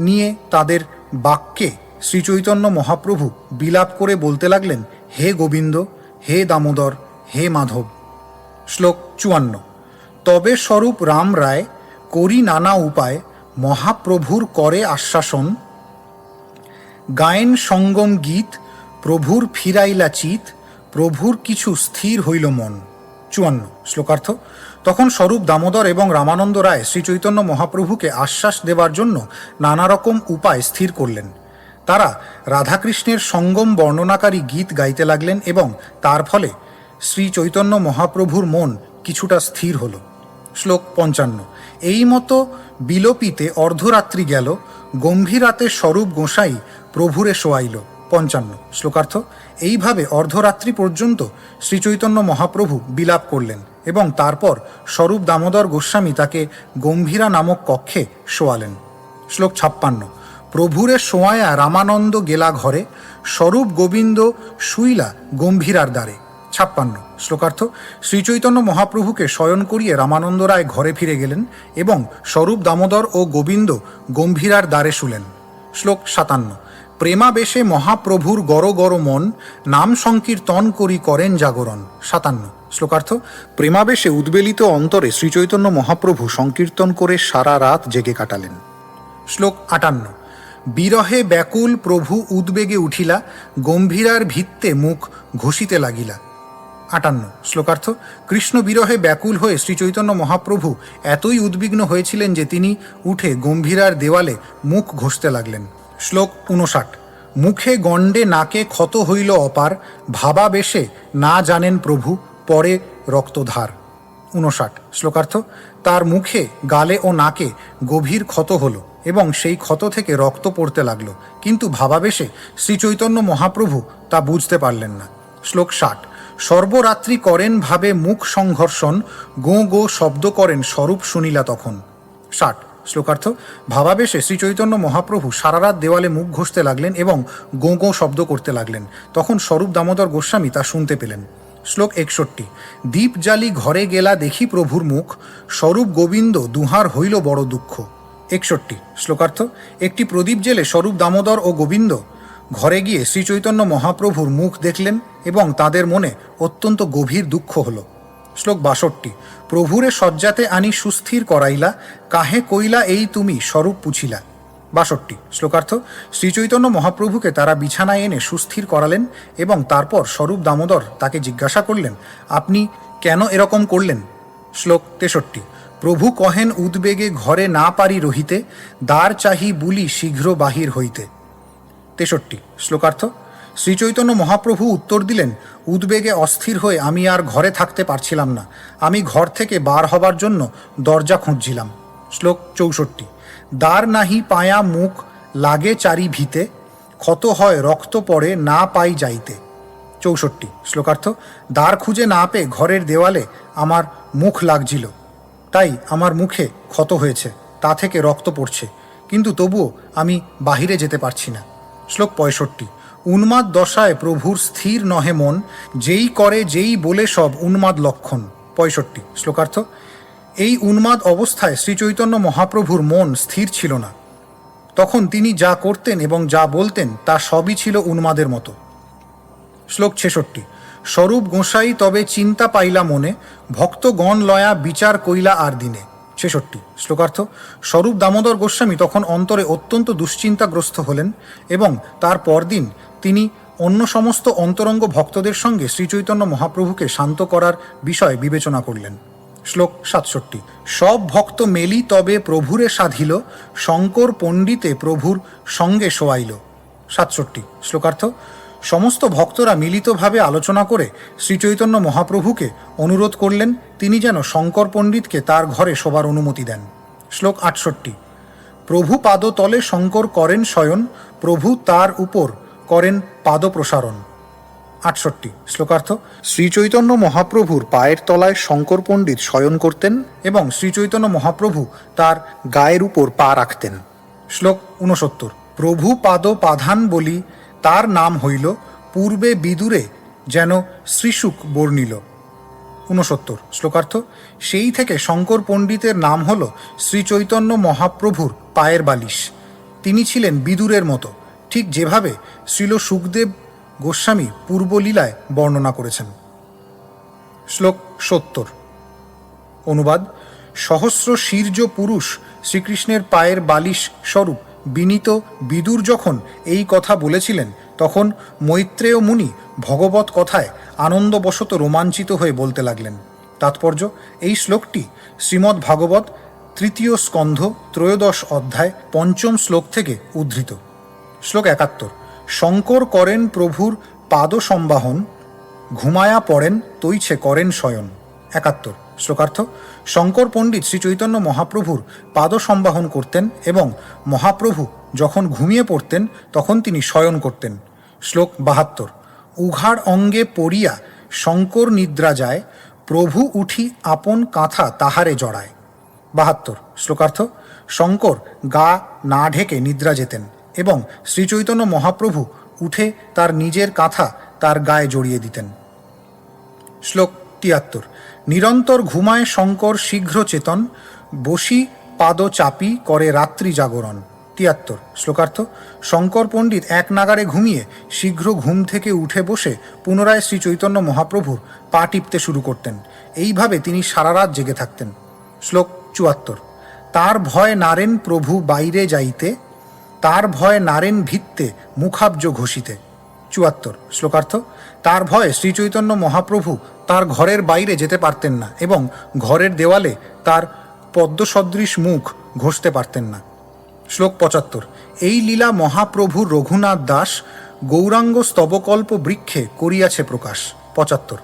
নিয়ে তাদের বাক্যে শ্রী চৈতন্য মহাপ্রভু বিলাপ করে বলতে লাগলেন, হে গোবিন্দ, হে দামোদর, হে মাধব। শ্লোক 54। তবে স্বরূপ রাম রায় করি নানা উপায়, মহাপ্রভুর করে আশ্বাসন, গায়েন সঙ্গম গীত, প্রভুর ফিরাইলা চিত, প্রভুর কিছু স্থির হইল মন। 54 শ্লোকার্থ। তখন স্বরূপ দামোদর এবং রামানন্দ রায় শ্রী চৈতন্য মহাপ্রভুকে আশ্বাস দেবার জন্য নানা রকম উপায় স্থির করলেন। তারা রাধাকৃষ্ণের সঙ্গম বর্ণনাকারী গীত গাইতে লাগলেন এবং তার ফলে শ্রী চৈতন্য মহাপ্রভুর মন কিছুটা স্থির হল। শ্লোক 55। এই মতো বিলোপিতে অর্ধরাত্রি গেল, গম্ভীরাতে স্বরূপ গোসাই প্রভুরে শোয়াইল। 55 শ্লোকার্থ। এইভাবে অর্ধরাত্রি পর্যন্ত শ্রীচৈতন্য মহাপ্রভু বিলাপ করলেন এবং তারপর স্বরূপ দামোদর গোস্বামী তাকে গম্ভীরা নামক কক্ষে শোয়ালেন। শ্লোক 56। প্রভুরে শোয়ায়া রামানন্দ গেলা ঘরে, স্বরূপ গোবিন্দ শুইলা গম্ভীরার দ্বারে। 56 শ্লোকার্থ। শ্রীচৈতন্য মহাপ্রভুকে শয়ন করিয়ে রামানন্দ রায় ঘরে ফিরে গেলেন এবং স্বরূপ দামোদর ও গোবিন্দ গম্ভীরার দ্বারে শুলেন। শ্লোক 57। প্রেমাবেশে মহাপ্রভুর গর গর মন, নাম সংকীর্তন করি করেন জাগরণ। 57 শ্লোকার্থ। প্রেমাবেশে উদ্বেলিত অন্তরে শ্রীচৈতন্য মহাপ্রভু সংকীর্তন করে সারা রাত জেগে কাটালেন। শ্লোক 58। বিরহে ব্যাকুল প্রভু উদ্বেগে উঠিলা, গম্ভীরার ভিত্তে মুখ ঘষিতে লাগিলা। 58 শ্লোকার্থ। কৃষ্ণ বিরহে ব্যাকুল হয়ে শ্রীচৈতন্য মহাপ্রভু এতই উদ্বিগ্ন হয়েছিলেন যে তিনি উঠে গম্ভীরার দেওয়ালে মুখ ঘষতে লাগলেন। শ্লোক 59। মুখে গণ্ডে নাকে ক্ষত হইল অপার, ভাবাবেশে না জানেন প্রভু পরে রক্তধার। 59 শ্লোকার্থ। তার মুখে, গালে ও নাকে গভীর ক্ষত হলো এবং সেই ক্ষত থেকে রক্ত পড়তে লাগলো, কিন্তু ভাবাবেশে শ্রীচৈতন্য মহাপ্রভু তা বুঝতে পারলেন না। শ্লোক 60। সর্বরাত্রি করেন ভাবে মুখ সংঘর্ষণ, গো গো শব্দ করেন স্বরূপ শুনিলা তখন। 60 শ্লোকার্থ। ভাবাবেশে শ্রীচৈতন্য মহাপ্রভু সারা রাত দেওয়ালে মুখ ঘষতে লাগলেন এবং গো গো শব্দ করতে লাগলেন, তখন স্বরূপ দামোদর গোস্বামী তা শুনতে পেলেন। শ্লোক 61। দীপ জালি ঘরে গেলা দেখি প্রভুর মুখ, স্বরূপ গোবিন্দ দুহার হইল বড় দুঃখ। 61। শ্লোকার্থ। একটি প্রদীপ জেলে স্বরূপ দামোদর ও গোবিন্দ ঘরে গিয়ে শ্রীচৈতন্য মহাপ্রভুর মুখ দেখলেন এবং তাদের মনে অত্যন্ত গভীর দুঃখ হল। শ্লোক 62। প্রভুরে শয্যাতে আনি সুস্থির করাইলা, কাহে কইলা এই তুমি স্বরূপ পুছিলা। 62। শ্লোকার্থ। শ্রীচৈতন্য মহাপ্রভুকে তারা বিছানায় এনে সুস্থির করালেন এবং তারপর স্বরূপ দামোদর তাকে জিজ্ঞাসা করলেন, আপনি কেন এরকম করলেন? শ্লোক 63। প্রভু কহেন উদ্বেগে ঘরে না পারি রহিতে, দ্বার চাহি বুলি শীঘ্র বাহির হইতে। 63। শ্লোকার্থ। শ্রীচৈতন্য মহাপ্রভু উত্তর দিলেন, উদ্বেগে অস্থির হয়ে আমি আর ঘরে থাকতে পারছিলাম না, আমি ঘর থেকে বার হবার জন্য দরজা খুঁজছিলাম। শ্লোক 64। দ্বার নাহি পায়া মুখ লাগে চারি ভিতে, ক্ষত হয় রক্ত পড়ে না পাই যাইতে। 64। শ্লোকার্থ। দ্বার খুঁজে না পেয়ে ঘরের দেওয়ালে আমার মুখ লাগছিল, তাই আমার মুখে ক্ষত হয়েছে, তা থেকে রক্ত পড়ছে, কিন্তু তবুও আমি বাহিরে যেতে পারছি না। শ্লোক 65। উন্মাদ দশায় প্রভুর স্থির নহে মন, যেই করে যেই বলে সব উন্মাদ লক্ষণ। 65। শ্লোকার্থ। এই উন্মাদ অবস্থায় শ্রীচৈতন্য মহাপ্রভুর মন স্থির ছিল না, তখন তিনি যা করতেন এবং যা বলতেন তা সবই ছিল উন্মাদের মতো। শ্লোক 66। স্বরূপ গোসাই তবে চিন্তা পাইলা মনে, ভক্তগণ লয়া বিচার কইলা আর দিনে। 66। শ্লোকার্থ। স্বরূপ দামোদর গোস্বামী তখন অন্তরে অত্যন্ত দুশ্চিন্তাগ্রস্ত হলেন এবং তার পরদিন তিনি অন্য সমস্ত অন্তরঙ্গ ভক্তদের সঙ্গে শ্রীচৈতন্য মহাপ্রভুকে শান্ত করার বিষয় বিবেচনা করলেন। শ্লোক 67। সব ভক্ত মেলি তবে প্রভুরে সাধিল, শঙ্কর পণ্ডিতে প্রভুর সঙ্গে শোয়াইল। 67। শ্লোকার্থ। সমস্ত ভক্তরা মিলিতভাবে আলোচনা করে শ্রীচৈতন্য মহাপ্রভুকে অনুরোধ করলেন তিনি যেন শঙ্কর পণ্ডিতকে তার ঘরে শোবার অনুমতি দেন। শ্লোক 68। প্রভু পাদতলে শঙ্কর করেন শয়ন, প্রভু তার উপর করেন পাদ প্রসারণ। 68। শ্লোকার্থ। শ্রীচৈতন্য মহাপ্রভুর পায়ের তলায় শঙ্কর পণ্ডিত শয়ন করতেন এবং শ্রীচৈতন্য মহাপ্রভু তার গায়ের উপর পা রাখতেন। শ্লোক 69। প্রভু পাদ পাধান বলি তার নাম হইল, পূর্বে বিদুরে যেন শ্রীশুক বর্ণিল। 69। শ্লোকার্থ। সেই থেকে শঙ্কর পণ্ডিতের নাম হল শ্রীচৈতন্য মহাপ্রভুর পায়ের বালিশ। তিনি ছিলেন বিদুরের মতো, ঠিক যেভাবে শ্রীল সুখদেব গোস্বামী পূর্বলীলায় বর্ণনা করেছেন। শ্লোক 70। অনুবাদ। সহস্র শীর্য পুরুষ শ্রীকৃষ্ণের পায়ের বালিশ স্বরূপ বিনীত বিদুর যখন এই কথা বলেছিলেন, তখন মৈত্রেয় মুনি ভগবত কথায় আনন্দবশত রোমাঞ্চিত হয়ে বলতে লাগলেন। তাৎপর্য। এই শ্লোকটি শ্রীমদ্ ভাগবত 3য় স্কন্ধ 13 অধ্যায় 5ম শ্লোক থেকে উদ্ধৃত। শ্লোক 71। শঙ্কর করেন প্রভুর পাদ সম্বাহন, ঘুমায়া পড়েন তৈছে করেন শয়ন। 71। শ্লোকার্থ। শঙ্কর পণ্ডিত শ্রীচৈতন্য মহাপ্রভুর পাদ সম্বাহন করতেন এবং মহাপ্রভু যখন ঘুমিয়ে পড়তেন তখন তিনি শয়ন করতেন। শ্লোক 72। উঘাড় অঙ্গে পড়িয়া শঙ্কর নিদ্রা যায়, প্রভু উঠি আপন কাঁথা তাহারে জড়ায়। 72। শ্লোকার্থ। শঙ্কর গা না ঢেকে নিদ্রা যেতেন এবং শ্রীচৈতন্য মহাপ্রভু উঠে তার নিজের কাঁথা তার গায়ে জড়িয়ে দিতেন। শ্লোক 73। নিরন্তর ঘুমায় শঙ্কর শীঘ্র চেতন, বসি পাদ চাপি করে রাত্রি জাগরণ। 73। শ্লোকার্থ। শঙ্কর পণ্ডিত এক নাগারে ঘুমিয়ে শীঘ্র ঘুম থেকে উঠে বসে পুনরায় শ্রী চৈতন্য মহাপ্রভুর পা টিপতে শুরু করতেন। এইভাবে তিনি সারা রাত জেগে থাকতেন। শ্লোক 74। তার ভয় নারেন প্রভু বাইরে যাইতে, তার ভয় নারেন ভিত্তে মুখাব্জ ঘষিতে। 74। শ্লোকার্থ। তার ভয়ে শ্রীচৈতন্য মহাপ্রভু তার ঘরের বাইরে যেতে পারতেন না এবং ঘরের দেওয়ালে তার পদ্মসদৃশ মুখ ঘষতে পারতেন না। শ্লোক 75। এই লীলা মহাপ্রভুর রঘুনাথ দাস গৌরাঙ্গ স্তবকল্প বৃক্ষে করিয়াছে প্রকাশ। 75।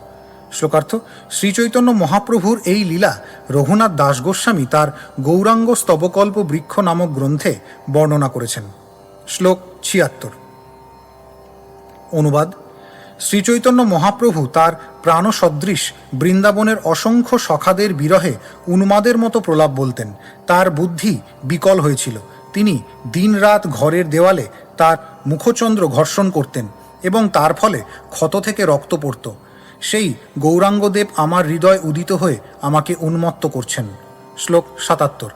শ্লোকার্থ। শ্রীচৈতন্য মহাপ্রভুর এই লীলা রঘুনাথ দাস গোস্বামী তার গৌরাঙ্গ স্তবকল্প বৃক্ষ নামক গ্রন্থে বর্ণনা করেছেন। শ্লোক 76। অনুবাদ। শ্রীচৈতন্য মহাপ্রভু তার প্রাণসদৃশ বৃন্দাবনের অসংখ্য সখাদের বিরহে উন্মাদের মতো প্রলাপ বলতেন। তার বুদ্ধি বিকল হয়েছিল। তিনি দিনরাত ঘরের দেওয়ালে তার মুখচন্দ্র ঘর্ষণ করতেন এবং তার ফলে ক্ষত থেকে রক্ত পড়ত। সেই গৌরাঙ্গদেব আমার হৃদয় উদিত হয়ে আমাকে উন্মত্ত করছেন। শ্লোক ৭৭।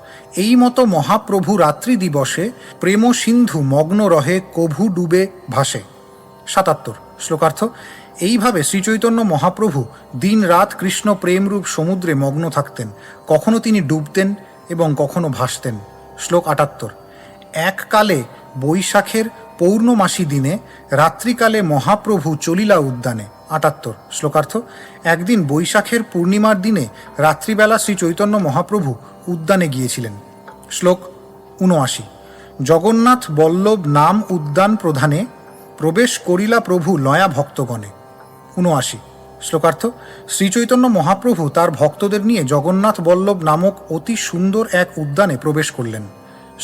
এই মতো মহাপ্রভু রাত্রি দিবসে প্রেম সিন্ধু মগ্ন রহে কভু ডুবে ভাসে। ৭৭ শ্লোকার্থ। এইভাবে শ্রীচৈতন্য মহাপ্রভু দিন রাত কৃষ্ণ প্রেমরূপ সমুদ্রে মগ্ন থাকতেন। কখনো তিনি ডুবতেন এবং কখনো ভাসতেন। শ্লোক ৭৮। এককালে বৈশাখের পৌর্ণমাসী দিনে রাত্রিকালে মহাপ্রভু চলিলা উদ্যানে। ৭৮ শ্লোকার্থ। একদিন বৈশাখের পূর্ণিমার দিনে রাত্রিবেলা শ্রী চৈতন্য মহাপ্রভু উদ্যানে গিয়েছিলেন। শ্লোক ৭৯। জগন্নাথ বল্লভ নাম উদ্যান প্রধানে প্রবেশ করিলা প্রভু লয়া ভক্তগণে। ৭৯ শ্লোকার্থ। শ্রীচৈতন্য মহাপ্রভু তার ভক্তদের নিয়ে জগন্নাথ বল্লভ নামক অতি সুন্দর এক উদ্যানে প্রবেশ করলেন।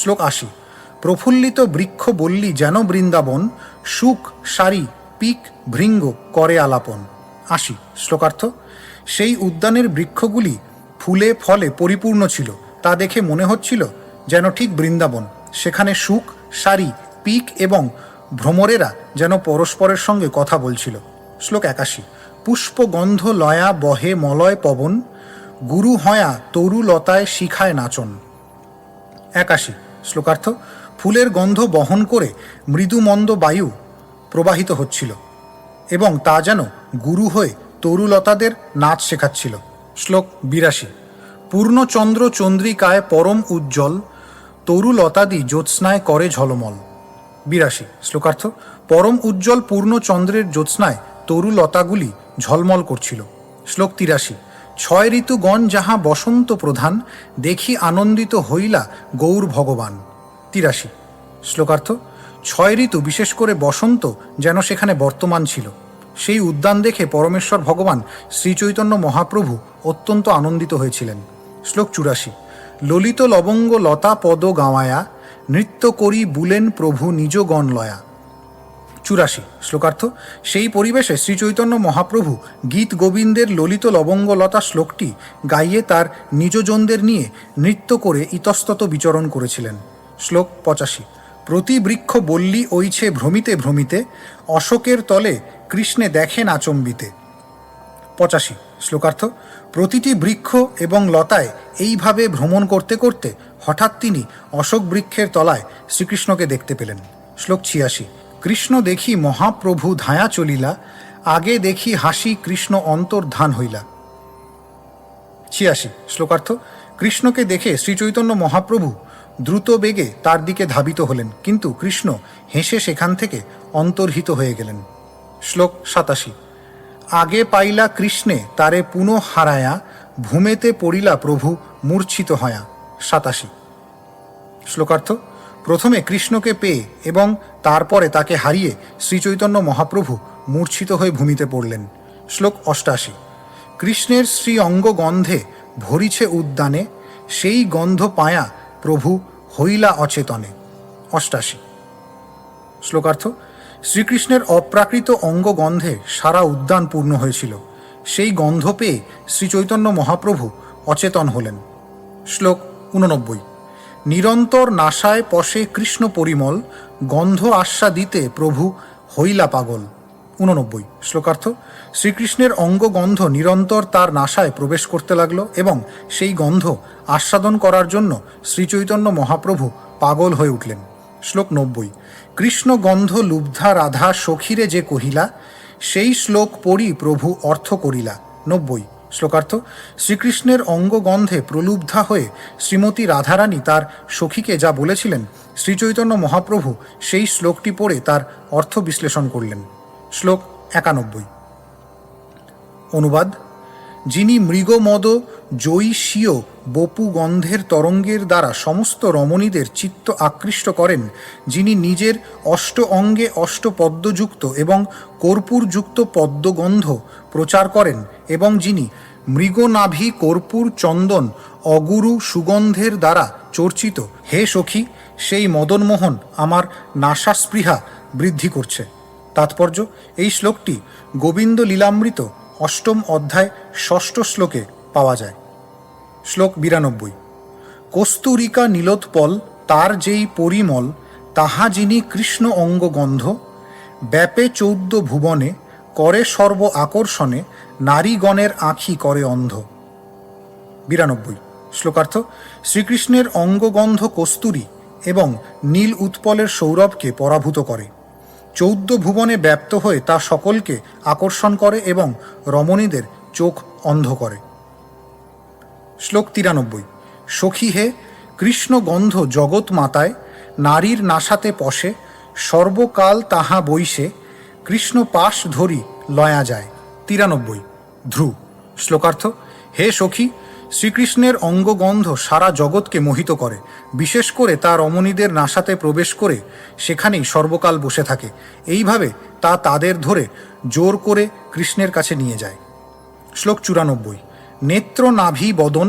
শ্লোক ৮০। প্রফুল্লিত বৃক্ষ বল্লী যেন বৃন্দাবন, সুখ সারি পিক ভৃঙ্গ করে আলাপন। ৮০ শ্লোকার্থ। সেই উদ্যানের বৃক্ষগুলি ফুলে ফলে পরিপূর্ণ ছিল। তা দেখে মনে হচ্ছিল যেন ঠিক বৃন্দাবন। সেখানে সুখ সারি পিক এবং ভ্রমরেরা যেন পরস্পরের সঙ্গে কথা বলছিল। শ্লোক ৮১। পুষ্পগন্ধ লয়া বহে মলয় পবন, গুরু হয়া তরু লতায় শিখায় নাচন। ৮১ শ্লোকার্থ। ফুলের গন্ধ বহন করে মৃদুমন্দ বায়ু প্রবাহিত হচ্ছিল এবং তা যেন গুরু হয়ে তরুলতাদের নাচ শেখাচ্ছিল। শ্লোক ৮২। পূর্ণচন্দ্র চন্দ্রিকায় পরম উজ্জ্বল, তরুলতাদি জ্যোৎস্নায় করে ঝলমল। ৮২ শ্লোকার্থ। পরম উজ্জ্বল পূর্ণচন্দ্রের জ্যোৎস্নায় তরুলতাগুলি ঝলমল করছিল। শ্লোক ৮৩। ছয় ঋতুগণ যাহা বসন্ত প্রধান, দেখি আনন্দিত হইলা গৌর ভগবান। ৮৩ শ্লোকার্থ। ছয় ঋতু বিশেষ করে বসন্ত যেন সেখানে বর্তমান ছিল। সেই উদ্যান দেখে পরমেশ্বর ভগবান শ্রীচৈতন্য মহাপ্রভু অত্যন্ত আনন্দিত হয়েছিলেন। শ্লোক ৮৪। ললিত লবঙ্গ লতা পদ গাওয়ায়া, নৃত্য করি বুলেন প্রভু নিজ গণ লয়া। ৮৪ শ্লোকার্থ। সেই পরিবেশে শ্রীচৈতন্য মহাপ্রভু গীত গোবিন্দের ললিত লবঙ্গলতা শ্লোকটি গাইয়ে তার নিজজনদের নিয়ে নৃত্য করে ইতস্তত বিচরণ করেছিলেন। শ্লোক ৮৫। প্রতি বৃক্ষ বল্লী ওইছে ভ্রমিতে ভ্রমিতে, অশোকের তলে কৃষ্ণে দেখেন আচম্বিতে। ৮৫ শ্লোকার্থ। প্রতিটি বৃক্ষ এবং লতায় এইভাবে ভ্রমণ করতে করতে হঠাৎ তিনি অশোক বৃক্ষের তলায় শ্রীকৃষ্ণকে দেখতে পেলেন। শ্লোক ৮৬। কৃষ্ণ দেখি মহাপ্রভু ধায়া চলিলা, আগে দেখি হাসি কৃষ্ণ অন্তর্ধান হইলা। ৮৬ শ্লোকার্থ। কৃষ্ণকে দেখে শ্রীচৈতন্য মহাপ্রভু দ্রুত বেগে তার দিকে ধাবিত হলেন, কিন্তু কৃষ্ণ হেসে সেখান থেকে অন্তর্হিত হয়ে গেলেন। শ্লোক ৮৭। আগে পাইলা কৃষ্ণে তারে পুনঃ হারায়া, ভূমেতে পড়িলা প্রভু মূর্ছিত হয়া। ৮৭ শ্লোকার্থ। প্রথমে কৃষ্ণকে পেয়ে এবং তারপরে তাকে হারিয়ে শ্রীচৈতন্য মহাপ্রভু মূর্ছিত হয়ে ভূমিতে পড়লেন। শ্লোক ৮৮। কৃষ্ণের শ্রী অঙ্গ গন্ধে ভরিছে উদ্যানে, সেই গন্ধ পায়া প্রভু হইলা অচেতনে। ৮৮ শ্লোকার্থ। শ্রীকৃষ্ণের অপ্রাকৃত অঙ্গ গন্ধে সারা উদ্যান পূর্ণ হয়েছিল। সেই গন্ধ পেয়ে শ্রীচৈতন্য মহাপ্রভু অচেতন হলেন। শ্লোক ৮৯। নিরন্তর নাসায় পশে কৃষ্ণ পরিমল, গন্ধ আস্বাদিতে প্রভু হইলা পাগল। ৮৯ শ্লোকার্থ। শ্রীকৃষ্ণের অঙ্গগন্ধ নিরন্তর তার নাসায় প্রবেশ করতে লাগলো এবং সেই গন্ধ আস্বাদন করার জন্য শ্রীচৈতন্য মহাপ্রভু পাগল হয়ে উঠলেন। শ্লোক ৯০। কৃষ্ণ গন্ধ লুব্ধা রাধা সখীরে যে কহিলা, সেই শ্লোক পড়ি প্রভু অর্থ করিলা। ৯০ শ্লোকার্থ। শ্রীকৃষ্ণের অঙ্গগন্ধে প্রলুব্ধা হয়ে শ্রীমতী রাধারানী তার সখীকে যা বলেছিলেন, শ্রীচৈতন্য মহাপ্রভু সেই শ্লোকটি পড়ে তার অর্থ বিশ্লেষণ করলেন। শ্লোক ৯১। অনুবাদ। যিনি মৃগমদ জৈষীয় বপু গন্ধের তরঙ্গের দ্বারা সমস্ত রমণীদের চিত্ত আকৃষ্ট করেন, যিনি নিজের অষ্ট অঙ্গে অষ্টপদ্মযুক্ত এবং কর্পূরযুক্ত পদ্মগন্ধ প্রচার করেন এবং যিনি মৃগনাভি কর্পূর চন্দন অগুরু সুগন্ধের দ্বারা চর্চিত, হে সখী, সেই মদনমোহন আমার নাসাস্পৃহা বৃদ্ধি করছে। তাৎপর্য। এই শ্লোকটি গোবিন্দ লীলামৃত অষ্টম অধ্যায় ষষ্ঠ শ্লোকে পাওয়া যায়। শ্লোক ৯২। কস্তুরিকা নীলোৎপল তার যেই পরিমল, তাহা যিনি কৃষ্ণ অঙ্গগন্ধ, ব্যাপে ১৪ ভুবনে করে সর্ব আকর্ষণে নারীগণের আঁখি করে অন্ধ। 92 শ্লোকার্থ। শ্রীকৃষ্ণের অঙ্গগন্ধ কস্তুরী এবং নীল উৎপলের সৌরভকে পরাভূত করে, 14 ভুবনে ব্যাপ্ত হয়ে তা সকলকে আকর্ষণ করে এবং রমণীদের চোখ অন্ধ করে। শ্লোক 93। সখী হে, কৃষ্ণ গন্ধ জগৎ মাতায় নারীর নাসাতে পশে, সর্বকাল তাহা বৈশে কৃষ্ণ পাশ ধরি লয়া যায়। 93 ধ্রু। শ্লোকার্থ। হে সখী, শ্রীকৃষ্ণের অঙ্গগন্ধ সারা জগৎকে মোহিত করে, বিশেষ করে তার রমণীদের নাসাতে প্রবেশ করে সেখানেই সর্বকাল বসে থাকে। এইভাবে তা তাদের ধরে জোর করে কৃষ্ণের কাছে নিয়ে যায়। শ্লোক 94। নেত্র নাভি বদন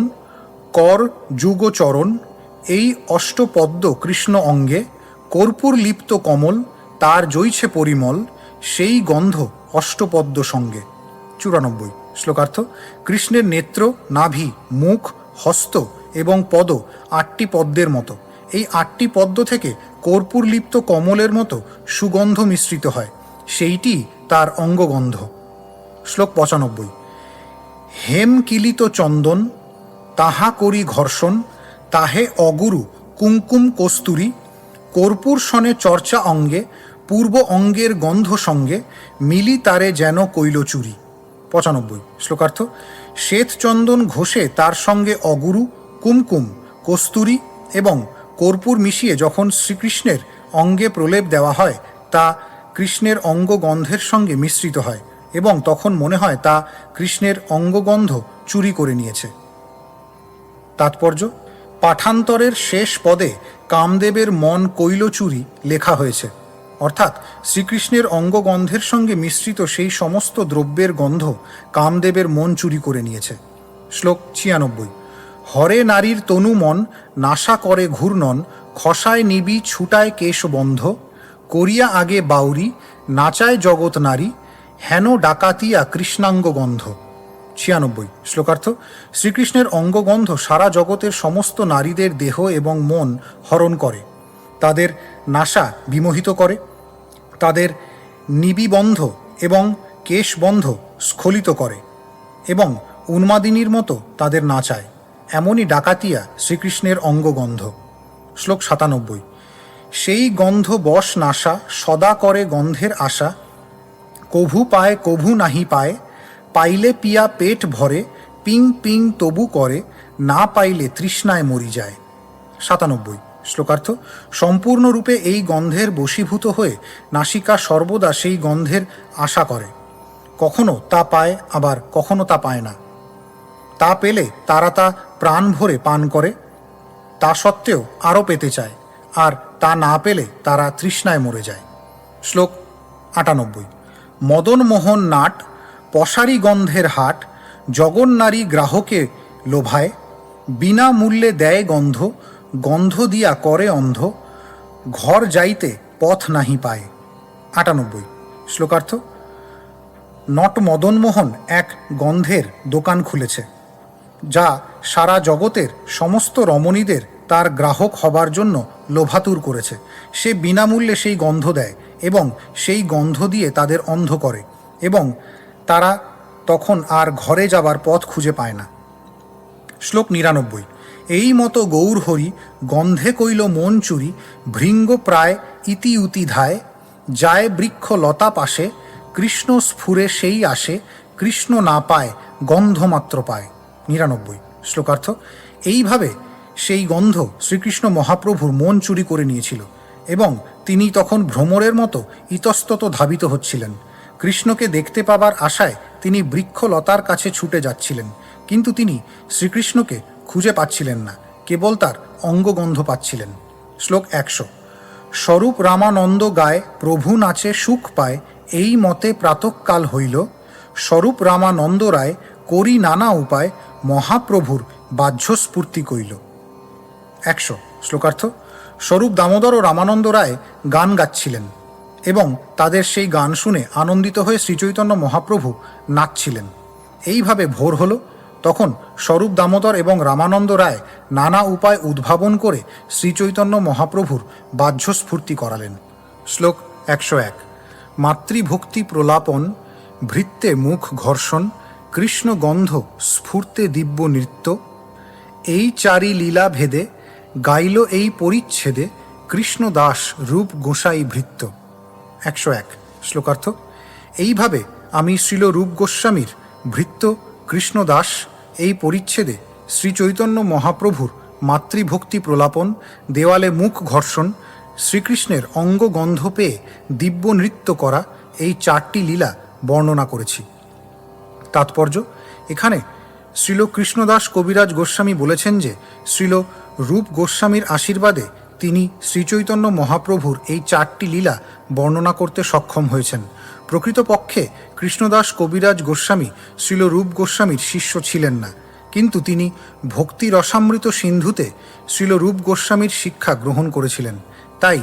কর যুগচরণ, এই অষ্টপদ্ম কৃষ্ণ অঙ্গে কর্পূর লিপ্ত কমল, তার জৈছে পরিমল, সেই গন্ধ অষ্টপদ্ম সঙ্গে। 94 শ্লোকার্থ। কৃষ্ণের নেত্র, নাভি, মুখ, হস্ত এবং পদ 8টি পদ্মের মতো। এই 8টি পদ্ম থেকে কর্পূর লিপ্ত কমলের মতো সুগন্ধ মিশ্রিত হয়, সেইটি তার অঙ্গগন্ধ। শ্লোক 95। হেম কিলিত চন্দন তাহা করি ঘর্ষণ, তাহে অগুরু কুঙ্কুম কস্তুরী, কর্পূর সনে চর্চা অঙ্গে, পূর্ব অঙ্গের গন্ধ সঙ্গে মিলি তারে যেন কৈল চুরি। 95 শ্লোকার্থ। শ্বেত চন্দন ঘষে তার সঙ্গে অগুরু, কুমকুম, কস্তুরী এবং কর্পূর মিশিয়ে যখন শ্রীকৃষ্ণের অঙ্গে প্রলেপ দেওয়া হয় তা কৃষ্ণের অঙ্গগন্ধের সঙ্গে মিশ্রিত হয় এবং তখন মনে হয় তা কৃষ্ণের অঙ্গগন্ধ চুরি করে নিয়েছে। তাৎপর্য: পাঠান্তরের শেষ পদে কামদেবের মন কৈলচুরি লেখা হয়েছে, অর্থাৎ শ্রীকৃষ্ণের অঙ্গগন্ধের সঙ্গে মিশ্রিত সেই সমস্ত দ্রব্যের গন্ধ কামদেবের মন চুরি করে নিয়েছে। শ্লোক 96। হরে নারীর তনু মন নাশা করে ঘূর্ণন, খসায় নিবি ছুটায় কেশবন্ধ, করিয়া আগে বাউরি নাচায় জগৎ নারী, হেন ডাকাতিয়া কৃষ্ণাঙ্গ গন্ধ। 96 শ্লোকার্থ। শ্রীকৃষ্ণের অঙ্গগন্ধ সারা জগতের সমস্ত নারীদের দেহ এবং মন হরণ করে, তাদের নাসা বিমোহিত করে, তাদের নিবিবন্ধ এবং কেশবন্ধ স্খলিত করে এবং উন্মাদিনীর মতো তাদের নাচায়। এমনই ডাকাতিয়া শ্রীকৃষ্ণের অঙ্গগন্ধ। শ্লোক 97। সেই গন্ধ বশ নাসা সদা করে গন্ধের আশা, কভু পায় কভু নাহি পায়, পাইলে পিয়া পেট ভরে, পিং পিং তবু করে, না পাইলে তৃষ্ণায় মরি যায়। 97 শ্লোকার্থ। সম্পূর্ণরূপে এই গন্ধের বশীভূত হয়ে নাসিকা সর্বদা সেই গন্ধের আশা করে, কখনো তা পায় আবার কখনো তা পায় না। তা পেলে তারা তা প্রাণ ভরে পান করে, তা সত্ত্বেও আরও পেতে চায়, আর তা না পেলে তারা তৃষ্ণায় মরে যায়। শ্লোক 98। মদন মোহন নাট পশারি গন্ধের হাট, জগন্নারী গ্রাহকে লোভায়, বিনা মূল্যে দেয় গন্ধ, গন্ধ দিয়া করে অন্ধ, ঘর যাইতে পথ নাহি পায়। 98 শ্লোকার্থ। নট মদনমোহন এক গন্ধের দোকান খুলেছে, যা সারা জগতের সমস্ত রমণীদের তার গ্রাহক হবার জন্য লোভাতুর করেছে। সে বিনামূল্যে সেই গন্ধ দেয় এবং সেই গন্ধ দিয়ে তাদের অন্ধ করে এবং তারা তখন আর ঘরে যাবার পথ খুঁজে পায় না। শ্লোক 99। এই মতো গৌর হরি গন্ধে কইল মন চুরি, ভৃঙ্গ প্রায় ইতি উতি ধায়, যায় বৃক্ষ লতা পাশে, কৃষ্ণ স্ফুরে সেই আসে, কৃষ্ণ না পায় গন্ধ মাত্র পায়। 99 শ্লোকার্থ। এইভাবে সেই গন্ধ শ্রীকৃষ্ণ মহাপ্রভুর মন চুরি করে নিয়েছিল এবং তিনি তখন ভ্রমরের মতো ইতস্তত ধাবিত হচ্ছিলেন। কৃষ্ণকে দেখতে পাবার আশায় তিনি বৃক্ষলতার কাছে ছুটে যাচ্ছিলেন, কিন্তু তিনি শ্রীকৃষ্ণকে খুঁজে পাচ্ছিলেন না, কেবল তার অঙ্গগন্ধ পাচ্ছিলেন। শ্লোক 100। স্বরূপ রামানন্দ গায় প্রভু নাচে সুখ পায়, এই মতে প্রাতঃকাল হইল, স্বরূপ রামানন্দ রায় করি নানা উপায়, মহাপ্রভুর বাহ্যস্ফূর্তি কইল। 100 শ্লোকার্থ। স্বরূপ দামোদর ও রামানন্দ রায় গান গাচ্ছিলেন এবং তাদের সেই গান শুনে আনন্দিত হয়ে শ্রীচৈতন্য মহাপ্রভু নাচছিলেন। এইভাবে ভোর হল। তখন স্বরূপ দামোদর এবং রামানন্দ রায় নানা উপায় উদ্ভাবন করে শ্রীচৈতন্য মহাপ্রভুর বাহ্যস্ফূর্তি করালেন। শ্লোক 101। মাতৃভক্তি প্রলাপন ভৃত্যে মুখ ঘর্ষণ, কৃষ্ণ গন্ধ স্ফূর্তে দিব্য নৃত্য, এই চারি লীলা ভেদে গাইল এই পরিচ্ছেদে কৃষ্ণদাস রূপ গোসাই ভৃত্য। 101 শ্লোকার্থ। এইভাবে আমি শ্রীল রূপ গোস্বামীর ভৃত্য কৃষ্ণদাস এই পরিচ্ছেদে শ্রীচৈতন্য মহাপ্রভুর মাতৃভক্তি প্রলাপন, দেওয়ালে মুখ ঘর্ষণ, শ্রীকৃষ্ণের অঙ্গগন্ধ পেয়ে দিব্য নৃত্য করা এই চারটি লীলা বর্ণনা করেছি। তাৎপর্য: এখানে শ্রীল কৃষ্ণদাস কবিরাজ গোস্বামী বলেছেন যে শ্রীল রূপ গোস্বামীর আশীর্বাদে তিনি শ্রীচৈতন্য মহাপ্রভুর এই চারটি লীলা বর্ণনা করতে সক্ষম হয়েছেন। প্রকৃতপক্ষে কৃষ্ণদাস কবিরাজ গোস্বামী শ্রীল রূপ গোস্বামীর শিষ্য ছিলেন না, কিন্তু তিনি ভক্তি রসামৃত সিন্ধুতে শ্রীল রূপ গোস্বামীর শিক্ষা গ্রহণ করেছিলেন। তাই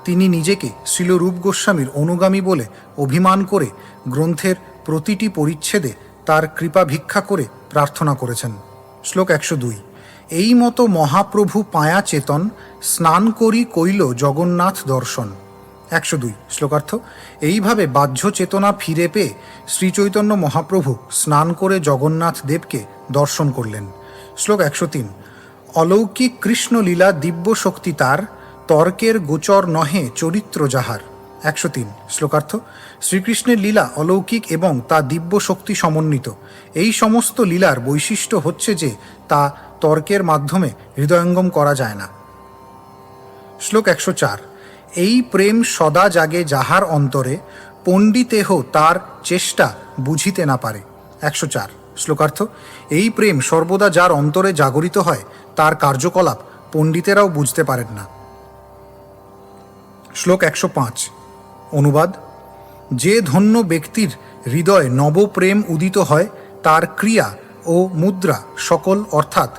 তিনি নিজেকে শ্রীল রূপ গোস্বামীর অনুগামী বলে অভিমান করে গ্রন্থের প্রতিটি পরিচ্ছেদে তার কৃপা ভিক্ষা করে প্রার্থনা করেছেন। শ্লোক 102। এই মতো মহাপ্রভু পায়া চেতন, স্নান করি কইল জগন্নাথ দর্শন। 102 শ্লোকার্থ। এইভাবে বাহ্য চেতনা ফিরে পেয়ে শ্রীচৈতন্য মহাপ্রভু স্নান করে জগন্নাথ দেবকে দর্শন করলেন। শ্লোক 103। অলৌকিক কৃষ্ণলীলা দিব্য শক্তি তার, তর্কের গোচর নহে চরিত্র যাহার। 103 শ্লোকার্থ। শ্রীকৃষ্ণের লীলা অলৌকিক এবং তা দিব্য শক্তি সমন্বিত। এই সমস্ত লীলার বৈশিষ্ট্য হচ্ছে যে তা তর্কের মাধ্যমে হৃদয়ঙ্গম করা যায় না। শ্লোক 104। এই প্রেম সদা জাগে যাহার অন্তরে, পণ্ডিতেহ তার চেষ্টা বুঝিতে না পারে। 104 শ্লোকার্থ। এই প্রেম সর্বদা যার অন্তরে জাগরিত হয় তার কার্যকলাপ পণ্ডিতেরাও বুঝতে পারেন না। শ্লোক 105 অনুবাদ। যে ধন্য ব্যক্তির হৃদয়ে নবপ্রেম উদিত হয় তার ক্রিয়া ও মুদ্রা সকল অর্থাৎ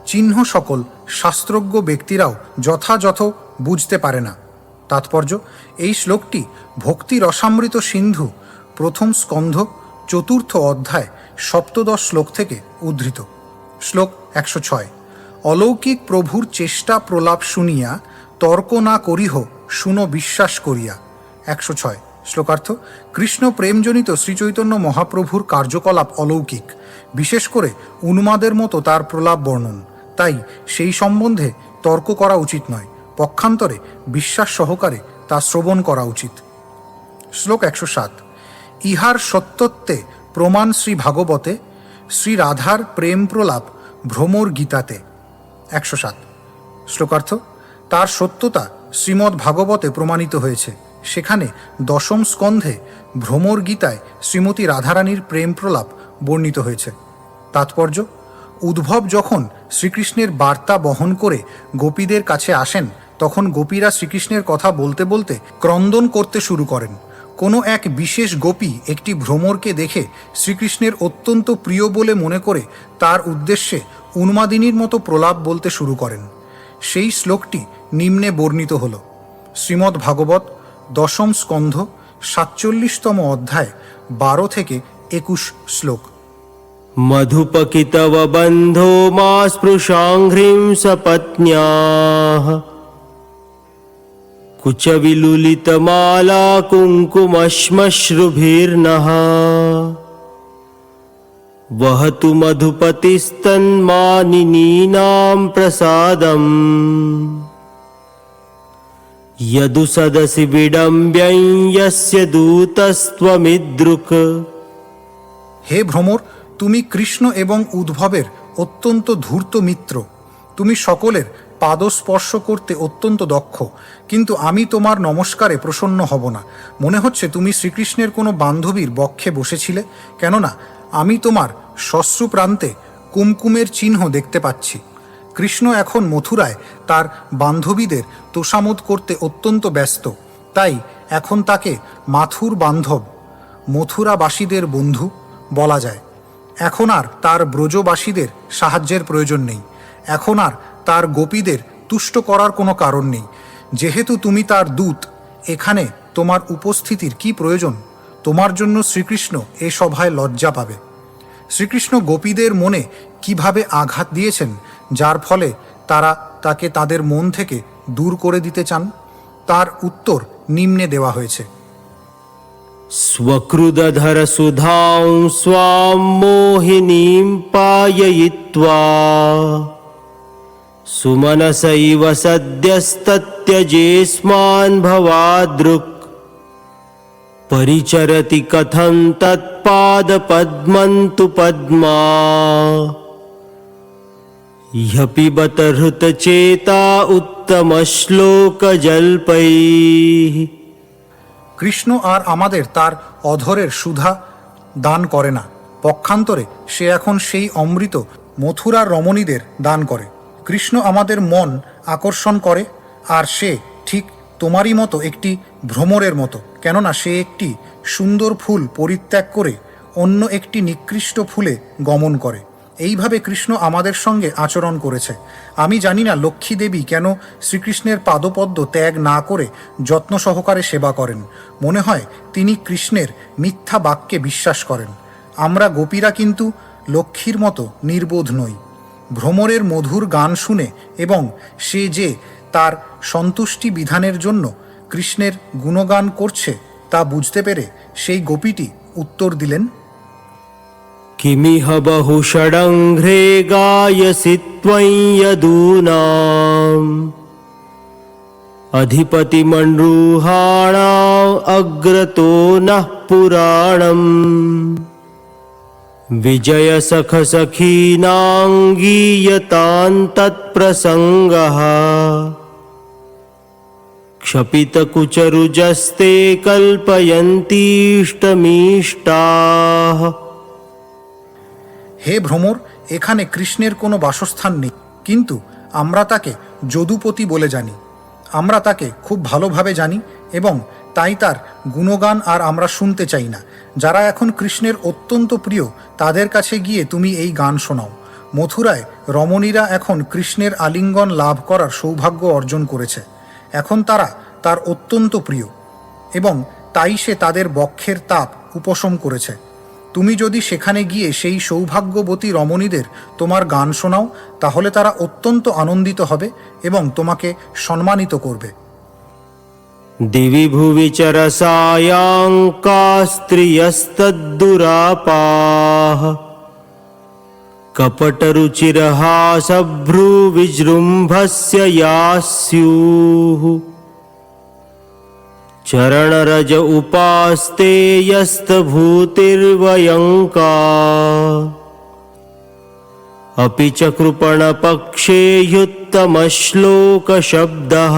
চিহ্ন সকল শাস্ত্রজ্ঞ ব্যক্তিরাও যথাযথ বুঝতে পারে না। তাৎপর্য: এই শ্লোকটি ভক্তি রসামৃত সিন্ধু প্রথম স্কন্ধ 4th অধ্যায় 17 শ্লোক থেকে উদ্ধৃত। শ্লোক 106। অলৌকিক প্রভুর চেষ্টা প্রলাপ শুনিয়া, তর্ক না করিহ শুনো বিশ্বাস করিয়া। 106 শ্লোকার্থ। কৃষ্ণ প্রেমজনিত শ্রীচৈতন্য মহাপ্রভুর কার্যকলাপ অলৌকিক, বিশেষ করে উন্মাদের মতো তার প্রলাপ বর্ণন। তাই সেই সম্বন্ধে তর্ক করা উচিত নয়, পক্ষান্তরে বিশ্বাস সহকারে তা শ্রবণ করা উচিত। শ্লোক 107। ইহার সত্যত্বে প্রমাণ শ্রী ভাগবতে, শ্রী রাধার প্রেম প্রলাপ ভ্রমর গীতাতে। 107 শ্লোকার্থ। তার সত্যতা শ্রীমদ্ ভাগবতে প্রমাণিত হয়েছে। সেখানে 10ম স্কন্ধে ভ্রমর গীতায় শ্রীমতী রাধারানীর প্রেম প্রলাপ বর্ণিত হয়েছে। তাৎপর্য: উদ্ভব যখন শ্রীকৃষ্ণের বার্তা বহন করে গোপীদের কাছে আসেন, তখন গোপীরা শ্রীকৃষ্ণের কথা বলতে বলতে ক্রন্দন করতে শুরু করেন। কোনো এক বিশেষ গোপী একটি ভ্রমরকে দেখে শ্রীকৃষ্ণের অত্যন্ত প্রিয় বলে মনে করে তার উদ্দেশ্যে উন্মাদিনীর মতো প্রলাপ বলতে শুরু করেন। সেই শ্লোকটি নিম্নে বর্ণিত হল। শ্রীমদ্ ভাগবত 10ম স্কন্ধ 47তম অধ্যায় 12 থেকে 21 শ্লোক। মধুপকিতব বন্ধো মা স্পৃশাংঘ্রিং সপত্ন্যাঃ, কুচবিলুলিতমালা কুঙ্কুমশ্মশ্রুভির্নঃ, वहतु मधुपतिस्तन्मानिनीनां प्रसादं, यदु सदसि विडम्ब्यं यस्य दूतस्त्वमिद्रुक्। হে ভ্রমর, তুমি কৃষ্ণ এবং উদ্ভবের অত্যন্ত ধূর্ত মিত্র। তুমি সকলের পাদস্পর্শ করতে অত্যন্ত দক্ষ, কিন্তু আমি তোমার নমস্কারে প্রসন্ন হব না। মনে হচ্ছে তুমি শ্রীকৃষ্ণের কোনো বান্ধবীর বক্ষে বসেছিলে, কেননা আমি তোমার শ্মশ্রু প্রান্তে কুমকুমের চিহ্ন দেখতে পাচ্ছি। কৃষ্ণ এখন মথুরায় তার বান্ধবীদের তোষামোদ করতে অত্যন্ত ব্যস্ত, তাই এখন তাকে মাথুর বান্ধব, মথুরাবাসীদের বন্ধু বলা যায়। এখন আর তার ব্রজবাসীদের সাহায্যের প্রয়োজন নেই, এখন আর তার গোপীদের তুষ্ট করার কোনো কারণ নেই। যেহেতু তুমি তার দূত, এখানে তোমার উপস্থিতির কি প্রয়োজন? তোমার জন্য শ্রীকৃষ্ণ এ সভায় লজ্জা পাবে। শ্রীকৃষ্ণ গোপীদের মনে কিভাবে আঘাত দিয়েছেন, যার ফলে তারা তাকে তাদের মন থেকে দূর করে দিতে চান, তার উত্তর নিম্নে দেওয়া হয়েছে। स्वकृदधरसुधां स्वां मोहिनीं पाययित्वा सुमनसैव सद्यस्तत्यजेस्मान् भवादृक् परिचरति कथं तत्पादपद्मं तु पद्मा ह्यपिबत हृतचेता उत्तमश्लोकजल्पैः। কৃষ্ণ আর আমাদের তার অধরের সুধা দান করে না, পক্ষান্তরে সে এখন সেই অমৃত মথুরার রমণীদের দান করে। কৃষ্ণ আমাদের মন আকর্ষণ করে, আর সে ঠিক তোমারই মতো একটি ভ্রমরের মতো, কেননা সে একটি সুন্দর ফুল পরিত্যাগ করে অন্য একটি নিকৃষ্ট ফুলে গমন করে। এইভাবে কৃষ্ণ আমাদের সঙ্গে আচরণ করেছে। আমি জানি না লক্ষ্মী দেবী কেন শ্রীকৃষ্ণের পাদপদ্ম ত্যাগ না করে যত্ন সহকারে সেবা করেন। মনে হয় তিনি কৃষ্ণের মিথ্যা বাক্যে বিশ্বাস করেন। আমরা গোপীরা কিন্তু লক্ষ্মীর মতো নির্বোধ নই। ভ্রমরের মধুর গান শুনে এবং সে যে তার সন্তুষ্টি বিধানের জন্য কৃষ্ণের গুণগান করছে তা বুঝতে পেরে সেই গোপীটি উত্তর দিলেন, किमिह बहुषडङ्घ्रे गायसि त्वं यदूनाम् अधिपतिमण्डूहाणाम् अग्रतो नः पुराणम् विजयसखसखीनां गीयतां तत्प्रसङ्गः क्षपितकुचरुजस्ते कल्पयन्तीष्टमीष्टाः। হে ভ্রমর, এখানে কৃষ্ণের কোনো বাসস্থান নেই, কিন্তু আমরা তাকে যদুপতি বলে জানি। আমরা তাকে খুব ভালোভাবে জানি এবং তাই তার গুণগান আর আমরা শুনতে চাই না। যারা এখন কৃষ্ণের অত্যন্ত প্রিয় তাদের কাছে গিয়ে তুমি এই গান শোনাও। মথুরায় রমণীরা এখন কৃষ্ণের আলিঙ্গন লাভ করার সৌভাগ্য অর্জন করেছে। এখন তারা তার অত্যন্ত প্রিয় এবং তাই সে তাদের বক্ষের তাপ উপশম করেছে। তুমি যদি সেখানে গিয়ে সেই সৌভাগ্যবতী রমণীদের তোমার গান শোনাও, তাহলে তারা অত্যন্ত আনন্দিত হবে এবং তোমাকে সম্মানিত করবে। दिवि भुवि च रसायाङ्का स्त्रियस्तद्दुरापाः कपटरुचिरहासभ्रूविजृम्भस्य याः स्युः चरणरज उपास्ते यस्तभूतिर्वयङ्का अपि च कृपणपक्षे ह्युत्तमश्लोकशब्दः।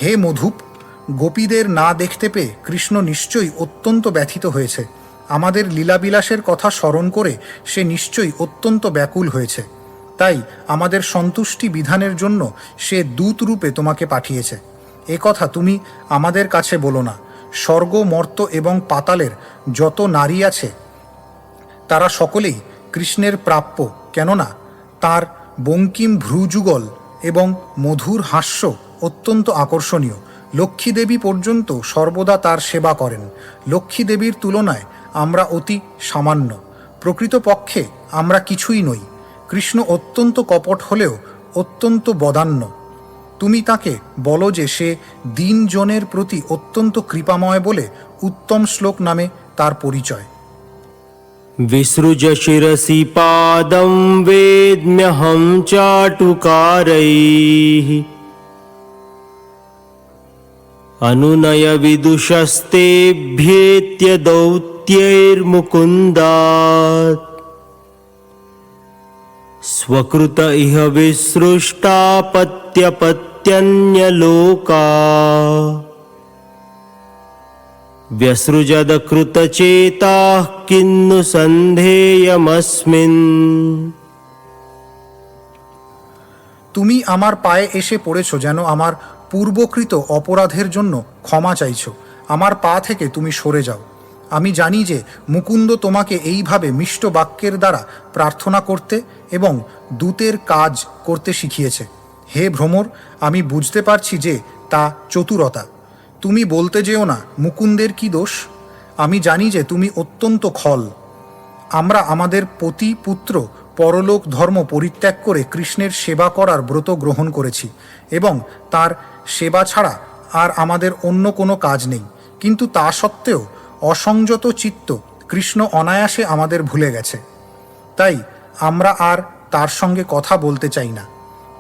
হে মধুপ, গোপীদের না দেখতে পেয়ে কৃষ্ণ নিশ্চয়ই অত্যন্ত ব্যথিত হয়েছে। আমাদের লীলাবিলাসের কথা স্মরণ করে সে নিশ্চয়ই অত্যন্ত ব্যাকুল হয়েছে। তাই আমাদের সন্তুষ্টি বিধানের জন্য সে দূত রূপে তোমাকে পাঠিয়েছে। এ কথা তুমি আমাদের কাছে বলো না। স্বর্গ, মর্ত এবং পাতালের যত নারী আছে তারা সকলেই কৃষ্ণের প্রাপ্য, কেননা তার বঙ্কিম ভ্রুযুগল এবং মধুর হাস্য অত্যন্ত আকর্ষণীয়। লক্ষ্মী দেবী পর্যন্ত সর্বদা তার সেবা করেন। লক্ষ্মী দেবীর তুলনায় আমরা অতি সামান্য। প্রকৃতপক্ষে আমরা কিছুই নই। কৃষ্ণ অত্যন্ত কপট হলেও অত্যন্ত বদান্য। তুমি তাকে বলো যে সে দীনজনের প্রতি অত্যন্ত কৃপাময় বলে উত্তম শ্লোক নামে তার পরিচয়। विसृज शिरसि पादं वेद्म्यहं चाटुकारैः अनुनय विदुषस्तेभ्येत्य दौत्यैर्मुकुन्दात् स्वकृत इह विसृष्टापत्यपत्यन्यलोका व्यसृजदकृतचेताः किन्नु सन्धेयमस्मिन्। তুমি আমার পায়ে এসে পড়েছ যেন আমার পূর্বকৃত অপরাধের জন্য ক্ষমা চাইছ। আমার পা থেকে তুমি সরে যাও। আমি জানি যে মুকুন্দ তোমাকে এইভাবে মিষ্ট বাক্যের দ্বারা প্রার্থনা করতে এবং দূতের কাজ করতে শিখিয়েছে। হে ভ্রমর, আমি বুঝতে পারছি যে তা চতুরতা। তুমি বলতে যেও না মুকুন্দের কি দোষ। আমি জানি যে তুমি অত্যন্ত খল। আমরা আমাদের পতি পুত্র পরলোক ধর্ম পরিত্যাগ করে কৃষ্ণের সেবা করার ব্রত গ্রহণ করেছি এবং তার সেবা ছাড়া আর আমাদের অন্য কোনো কাজ নেই। কিন্তু তা সত্ত্বেও অসংযত চিত্ত কৃষ্ণ অনায়াসে আমাদের ভুলে গেছে। তাই আমরা আর তার সঙ্গে কথা বলতে চাই না,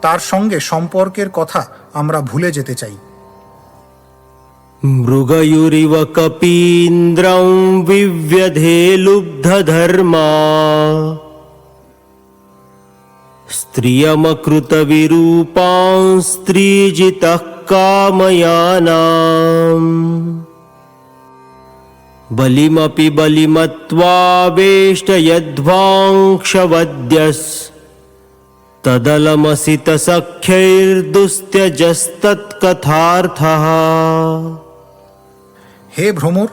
তার সঙ্গে সম্পর্কের কথা আমরা ভুলে যেতে চাই। মৃগয়ুরিব কপীন্দ্রং বিব্যধে লুব্ধধর্মা স্ত্রিয়মকৃতবিরূপাং স্ত্রীজিতঃ কাময়ানাম বলিমপি বলিমত্বাবেষ্টয়ধ্বাংশবদ্যস তদলমসিতসখ্যৈর্দুস্ত্যজস্তৎকথার্থঃ। হে ভ্রমর,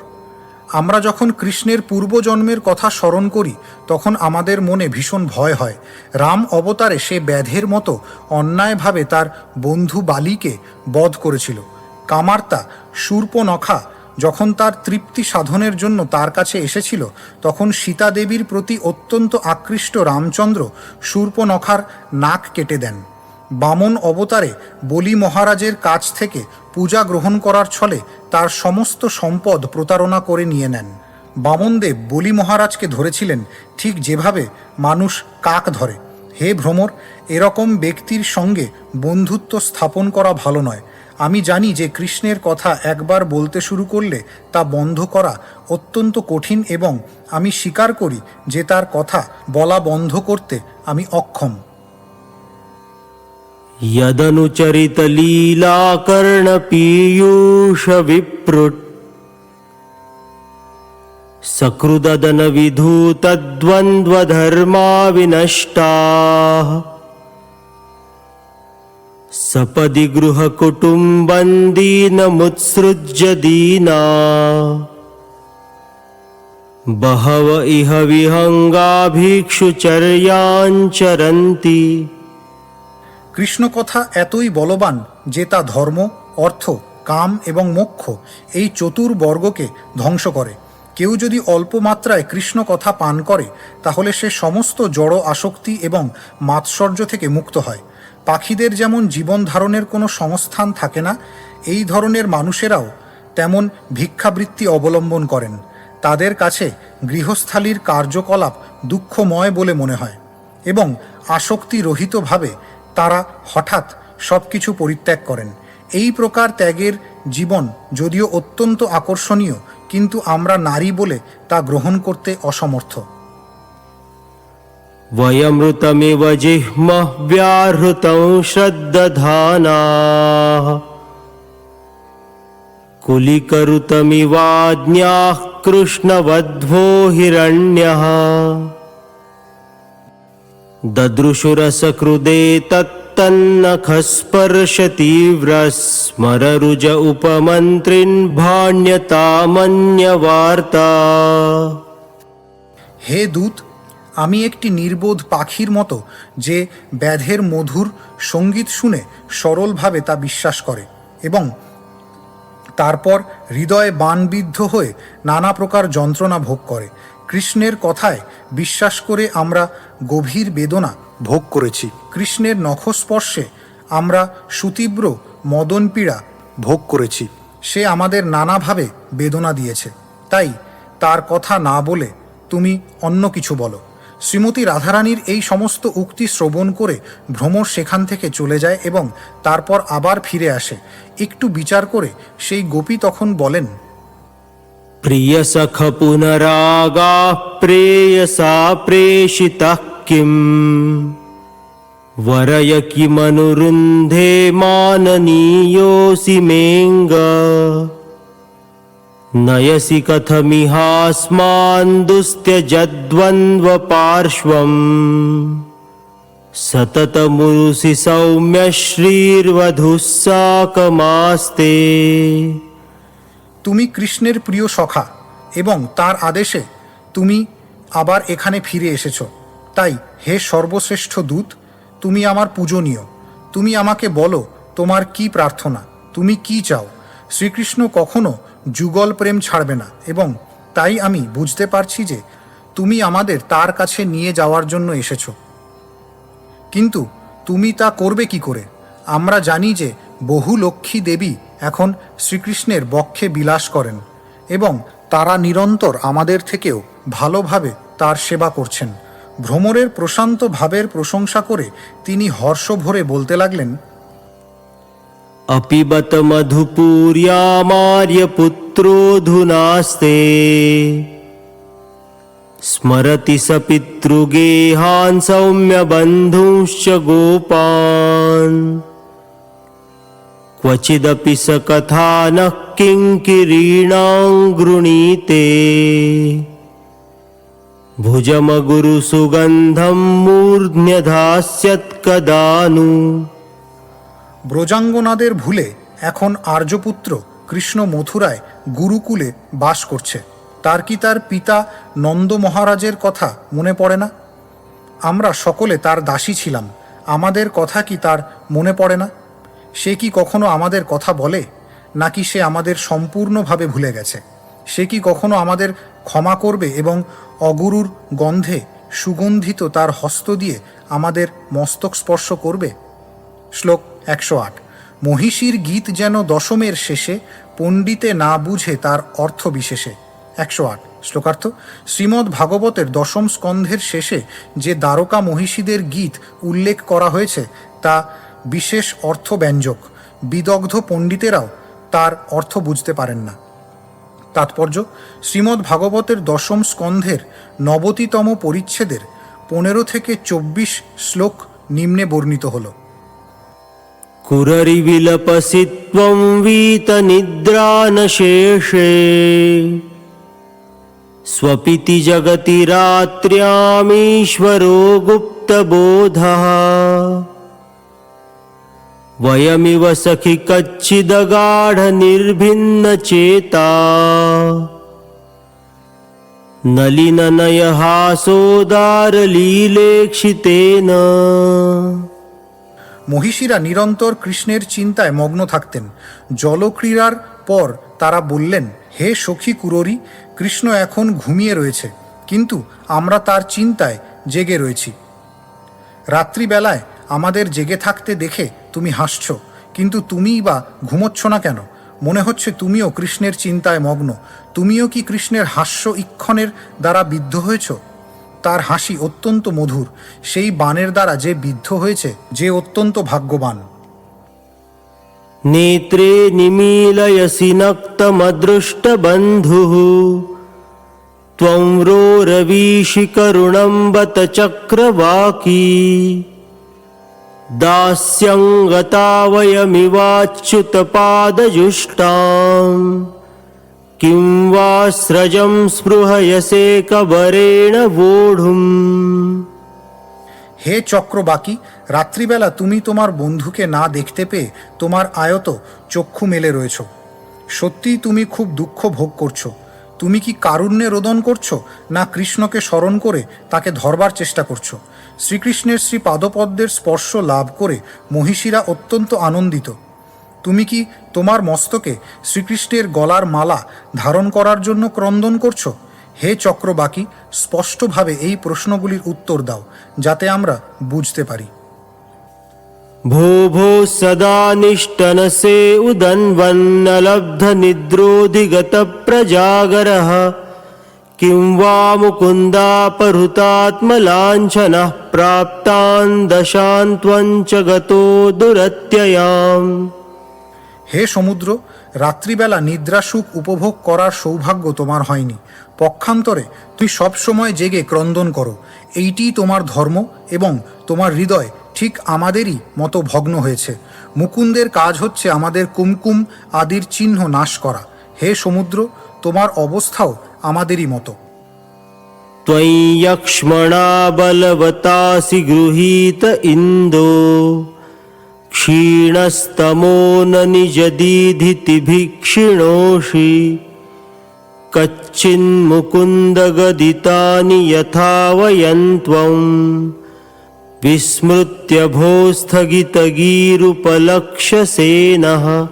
আমরা যখন কৃষ্ণের পূর্বজন্মের কথা স্মরণ করি তখন আমাদের মনে ভীষণ ভয় হয়। রাম অবতারে সে ব্যাধের মতো অন্যায়ভাবে তার বন্ধু বালিকে বধ করেছিল। কামার্তা শূর্পনখা যখন তার তৃপ্তি সাধনের জন্য তার কাছে এসেছিল তখন সীতা দেবীর প্রতি অত্যন্ত আকৃষ্ট রামচন্দ্র শূর্পনখার নাক কেটে দেন। বামন অবতারে বলি মহারাজের কাছ থেকে পূজা গ্রহণ করার ছলে তার সমস্ত সম্পদ প্রতারণা করে নিয়ে নেন। বামনদেব বলি মহারাজকে ধরেছিলেন ঠিক যেভাবে মানুষ কাক ধরে। হে ভ্রমর, এরকম ব্যক্তির সঙ্গে বন্ধুত্ব স্থাপন করা ভালো নয়। আমি জানি যে কৃষ্ণের কথা একবার বলতে শুরু করলে তা বন্ধ করা অত্যন্ত কঠিন এবং আমি স্বীকার করি যে তার কথা বলা বন্ধ করতে আমি অক্ষম। यदनुचरितलीलाकर्णपीयूषविप्रुट् सकृददनविधूतद्वन्द्वधर्मा विनष्टाः सपदि गृहकुटुम्बन्दीनमुत्सृज्य दीना बहव इह विहङ्गाभिक्षुचर्याञ्चरन्ति। কৃষ্ণ কথা এতই বলবান যে তা ধর্ম, অর্থ, কাম এবং মোক্ষ এই চতুর্বর্গকে ধ্বংস করে। কেউ যদি অল্প মাত্রায় কৃষ্ণ কথা পান করে তাহলে সে সমস্ত জড় আসক্তি এবং মাৎসর্য থেকে মুক্ত হয়। পাখিদের যেমন জীবন ধারণের কোনো সংস্থান থাকে না, এই ধরনের মানুষেরাও তেমন ভিক্ষাবৃত্তি অবলম্বন করেন। তাদের কাছে গৃহস্থালির কার্যকলাপ দুঃখময় বলে মনে হয় এবং আসক্তিরহিতভাবে তারা হঠাৎ সব কিছু পরিত্যাগ করেন। এই প্রকার ত্যাগের জীবন যদিও অত্যন্ত আকর্ষণীয়, কিন্তু আমরা নারী বলে তা গ্রহণ করতে অসমর্থ। वयमृतमिव जिह्मः व्याहृतं श्रद्दधानाः कुलिकरुतमिवाज्ञाः कृष्णवध्वो हिरण्यः ददृशुरसकृदे तत्तन्नखस्पर्शतीव्रस्मररुज उपमन्त्रिन् भाण्यतामन्यवार्ता। হে দূত, আমি একটি নির্বোধ পাখির মতো যে ব্যাধের মধুর সঙ্গীত শুনে সরলভাবে তা বিশ্বাস করে এবং তারপর হৃদয়ে বাণবিদ্ধ হয়ে নানা প্রকার যন্ত্রণা ভোগ করে। কৃষ্ণের কথায় বিশ্বাস করে আমরা গভীর বেদনা ভোগ করেছি। কৃষ্ণের নখস্পর্শে আমরা সুতীব্র মদনপীড়া ভোগ করেছি। সে আমাদের নানাভাবে বেদনা দিয়েছে। তাই তার কথা না বলে তুমি অন্য কিছু বলো। শ্রীমতী রাধারানীর এই সমস্ত উক্তি শ্রবণ করে ভ্রমর সেখান থেকে চলে যায় এবং তারপর আবার ফিরে আসে। একটু বিচার করে সেই গোপী তখন বলেন, प्रियसख पुनरागाः प्रेयसा प्रेषितः किम् वरय किमनुरुन्धे माननीयोऽसि मेऽङ्ग नयसि कथमिहास्मान् दुस्त्यजद्वन्द्वपार्श्वम् सततमुरुसि सौम्य श्रीर्वधुः साकमास्ते। তুমি কৃষ্ণের প্রিয় সখা এবং তার আদেশে তুমি আবার এখানে ফিরে এসেছ। তাই হে সর্বশ্রেষ্ঠ দূত, তুমি আমার পূজনীয়। তুমি আমাকে বলো তোমার কি প্রার্থনা, তুমি কি চাও। শ্রীকৃষ্ণ কখনো যুগল প্রেম ছাড়বে না এবং তাই আমি বুঝতে পারছি যে তুমি আমাদের তার কাছে নিয়ে যাওয়ার জন্য এসেছ। কিন্তু তুমি তা করবে কি করে? আমরা জানি যে বহু লক্ষ্মী দেবী এখন শ্রীকৃষ্ণের বক্ষে বিলাস করেন। এবং তারা নিরন্তর আমাদের থেকেও ভালোভাবে তার সেবা করছেন। ভ্রমরের প্রশান্ত ভাবের প্রশংসা করে তিনি হর্ষ ভরে বলতে লাগলেন, अपिबत मधुपूर्यामार्यपुत्रोऽधुनास्ते स्मरति स पितृगेहान् सौम्यबन्धुंश्च गोपान् क्वचिदपि स कथानः किङ्किरीणां गृणीते भुजमगुरुसुगन्धं मूर्ध्न्यधास्यत्कदानु। ব্রজাঙ্গনাদের ভুলে এখন আর্যপুত্র কৃষ্ণ মথুরায় গুরুকুলে বাস করছে। তার কি তার পিতা নন্দ মহারাজের কথা মনে পড়ে না? আমরা সকলে তার দাসী ছিলাম, আমাদের কথা কি তার মনে পড়ে না? সে কি কখনো আমাদের কথা বলে, নাকি সে আমাদের সম্পূর্ণভাবে ভুলে গেছে? সে কি কখনো আমাদের ক্ষমা করবে এবং অগুরুর গন্ধে সুগন্ধিত তার হস্ত দিয়ে আমাদের মস্তক স্পর্শ করবে? শ্লোক 108। মহিষীর গীত যেন দশমের শেষে, পণ্ডিতে না বুঝে তার অর্থ বিশেষে। 108 শ্লোকার্থ। শ্রীমদ্ ভাগবতের দশম স্কন্ধের শেষে যে দ্বারকা মহিষীদের গীত উল্লেখ করা হয়েছে তা বিশেষ অর্থব্যঞ্জক। বিদগ্ধ পণ্ডিতেরাও তার অর্থ বুঝতে পারেন না। তাৎপর্য: শ্রীমদ্ ভাগবতের দশম স্কন্ধের 90তম পরিচ্ছেদের 15 থেকে 24 শ্লোক নিম্নে বর্ণিত হল। कुररिविलपसि त्वं वीतनिद्रानशेषे स्वपिति जगति रात्र्यामीश्वरो गुप्तबोधः वयमिव सखि कच्चिदगाढनिर्भिन्नचेता नलिननयहासोदारलीलेक्षितेन। মহিষীরা নিরন্তর কৃষ্ণের চিন্তায় মগ্ন থাকতেন। জলক্রীড়ার পর তারা বললেন, হে সখী কুররি, কৃষ্ণ এখন ঘুমিয়ে রয়েছে, কিন্তু আমরা তার চিন্তায় জেগে রয়েছি। রাত্রিবেলায় আমাদের জেগে থাকতে দেখে তুমি হাসছ, কিন্তু তুমিই বা ঘুমোচ্ছ না কেন? মনে হচ্ছে তুমিও কৃষ্ণের চিন্তায় মগ্ন। তুমিও কি কৃষ্ণের হাস্য ঈক্ষণের দ্বারা বিদ্ধ হয়েছ? তার হাসি অত্যন্ত মধুর। সেই বাণের দ্বারা যে বিদ্ধ হয়েছে, যে অত্যন্ত ভাগ্যবান। नेत्रे निमीलयसि नक्तमदृष्टबन्धुः त्वं रोरवीषि करुणं बत चक्रवाकी दास्यं गता वयमिवाच्युतपादजुष्टां किं वा स्रजं स्पृहयसे कबरेण वोढुम्। হে চক্রবাকী, রাত্রিবেলা তুমি তোমার বন্ধুকে না দেখতে পেয়ে তোমার আয়ত চক্ষু মেলে রয়েছ। সত্যিই তুমি খুব দুঃখ ভোগ করছো। তুমি কি কারুণ্যে রোদন করছো, না কৃষ্ণকে স্মরণ করে তাকে ধরবার চেষ্টা করছো? শ্রীকৃষ্ণের শ্রী পাদপদ্মের স্পর্শ লাভ করে মহিষীরা অত্যন্ত আনন্দিত। তুমি কি তোমার মস্তকে শ্রীকৃষ্ণের গলার মালা ধারণ করার জন্য ক্রন্দন করছো? হে চক্রবাকী, স্পষ্টভাবে এই প্রশ্নগুলির উত্তর দাও, যাতে আমরা বুঝতে পারি। भो भो सदा निष्टनसे उदन्वन्नलब्धनिद्रोऽधिगतप्रजागरः किं वा मुकुन्दापहृतात्मलाञ्छनः प्राप्तान् दशान् त्वं च गतो दुरत्ययाम्। হে সমুদ্র, রাত্রিবেলা নিদ্রাসুখ উপভোগ করার সৌভাগ্য তোমার হয়নি। পক্ষান্তরে তুমি সবসময় জেগে ক্রন্দন করো। এইটিই তোমার ধর্ম, এবং তোমার হৃদয় ঠিক আমাদেরই মতো ভগ্ন হয়েছে। মুকুন্দের কাজ হচ্ছে আমাদের কুমকুম আদির চিহ্ন নাশ করা। হে সমুদ্র, তোমার অবস্থাও আমাদেরই মতো। त्वं यक्ष्मणा बलवतासि गृहीत इन्दो क्षीणस्तमो न निजदीधितिभिक्षिणोषि कच्चिन्मुकुन्दगदितानि यथा वयं त्वं विस्मृत्य भो स्थगितगीरुपलक्ष्यसेनः।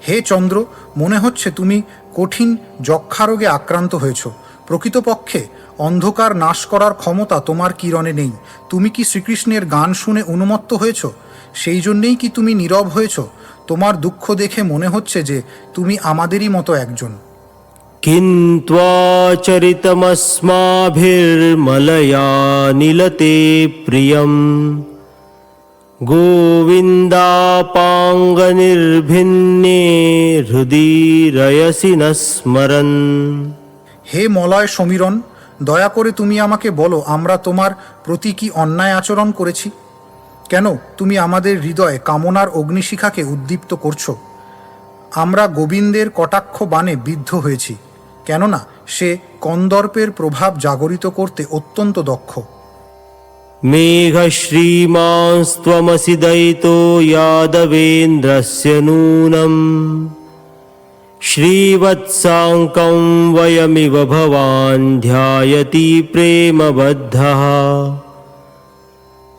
হে চন্দ্র, মনে হচ্ছে তুমি কঠিন যক্ষারোগে আক্রান্ত হয়েছ। প্রকৃতপক্ষে অন্ধকার নাশ করার ক্ষমতা তোমার কিরণে নেই। তুমি কি শ্রীকৃষ্ণের গান শুনে উন্মত্ত হয়েছ? সেই জন্যেই কি তুমি নীরব হয়েছ? তোমার দুঃখ দেখে মনে হচ্ছে যে তুমি আমাদেরই মতো একজন। किं त्वाचरितमस्माभिर्मलया निलते प्रियम् गोविन्दापाङ्गनिर्भिन्ने हृदि रयसि न स्मरन्। হে মলয় সমীরণ, দয়া করে তুমি আমাকে বলো আমরা তোমার প্রতি কি অন্যায় আচরণ করেছি? কেন তুমি আমাদের হৃদয়ে কামনার অগ্নিশিখাকে উদ্দীপ্ত করছো? আমরা গোবিন্দের কটাক্ষ বাণে বিদ্ধ হয়েছি, কেননা সে কন্দর্পের প্রভাব জাগরিত করতে অত্যন্ত দক্ষ। मेघश्रीमांस्त्वमसि दयितो यादवेन्द्रस्य नूनम् श्रीवत्साङ्कं वयमिव भवान् ध्यायति प्रेमबद्धः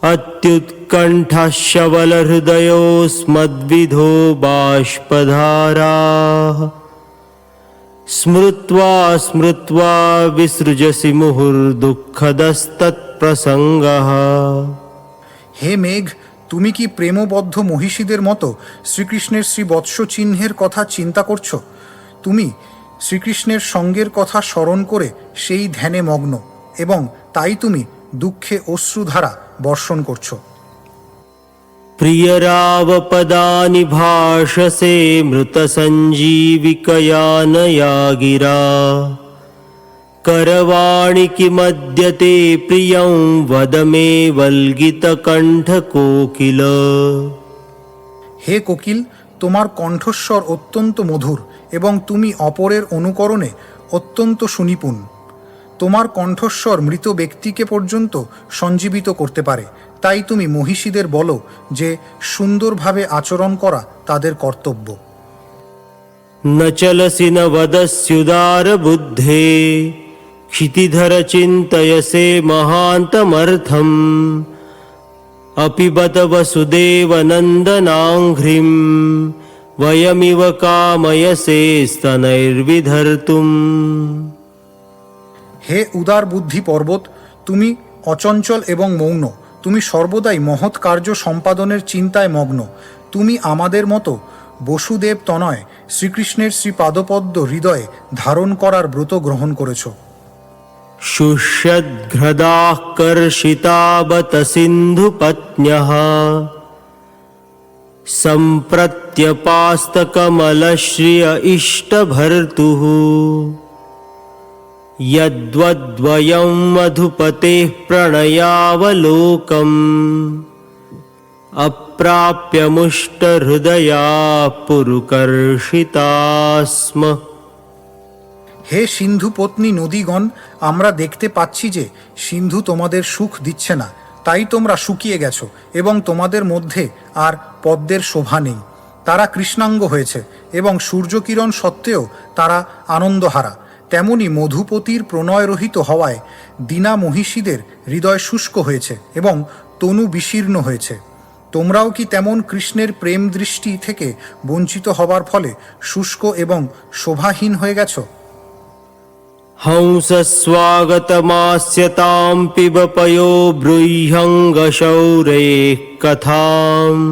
अत्युत्कण्ठशबलहृदयोऽस्मद्विधो बाष्पधाराः स्मृत्वा स्मृत्वा विसृजसि मुहुर्दुःखदस्तत्प्रसङ्गः। হে মেঘ, তুমি কি প্রেমবদ্ধ মহিষীদের মতো শ্রীকৃষ্ণের শ্রীবৎস চিহ্নের কথা চিন্তা করছো? তুমি শ্রীকৃষ্ণের সঙ্গের কথা স্মরণ করে সেই ধ্যানে মগ্ন, এবং তাই তুমি দুঃখে অশ্রুধারা বর্ষণ করছো। प्रियरावपदानि भाषसे मृतसञ्जीविकया नया गिरा करवाणि किमद्यते प्रियं वद मे वल्गितकण्ठकोकिल। হে কোকিল, তোমার কণ্ঠস্বর অত্যন্ত মধুর এবং তুমি অপরের অনুকরণে অত্যন্ত সুনিপুণ। তোমার কণ্ঠস্বর মৃত ব্যক্তিকে পর্যন্ত সঞ্জীবিত করতে পারে, তাই তুমি মহিষীদের বলো যে সুন্দরভাবে আচরণ করা তাদের কর্তব্য। न चलसि न वदस्युदारबुद्धे क्षितिधर चिन्तयसे महान्तमर्थम् अपि बत वसुदेवनन्दनाङ्घ्रिं वयमिव कामयसे स्तनैर्विधर्तुम्। হে উদার বুদ্ধি পর্বত, তুমি অচঞ্চল এবং মৌন, তুমি সর্বদাই মহৎ কার্য সম্পাদনের চিন্তায় মগ্ন। তুমি আমাদের মতো বসুদেব তনয় শ্রীকৃষ্ণের শ্রীপাদপদ্ম হৃদয়ে ধারণ করার ব্রত গ্রহণ করেছ। शुष्यद्घ्रदाः कर्षिता बत सिन्धुपत्न्यः सम्प्रत्यपास्तकमलश्रिय इष्टभर्तुः यद्वद्वयं मधुपतेः प्रणयावलोकम् अप्राप्य मुष्टहृदया पुरुकर्षिता स्म। হে সিন্ধু পত্নী নদীগণ, আমরা দেখতে পাচ্ছি যে সিন্ধু তোমাদের সুখ দিচ্ছে না, তাই তোমরা শুকিয়ে গেছো এবং তোমাদের মধ্যে আর পদ্মের শোভা নেই। তারা কৃষ্ণাঙ্গ হয়েছে এবং সূর্যকিরণ সত্ত্বেও তারা আনন্দহারা। তেমনি মধুপতির প্রণয়রহিত হওয়ায় দীনা মহিষীদের হৃদয় শুষ্ক হয়েছে এবং তনু বিশীর্ণ হয়েছে। তোমরাও কি তেমন কৃষ্ণের প্রেম দৃষ্টি থেকে বঞ্চিত হবার ফলে শুষ্ক এবং শোভাহীন হয়ে গেছো? हंसस्वागतमास्यतां पिब पयो ब्रूह्यङ्गशौरेः कथाम्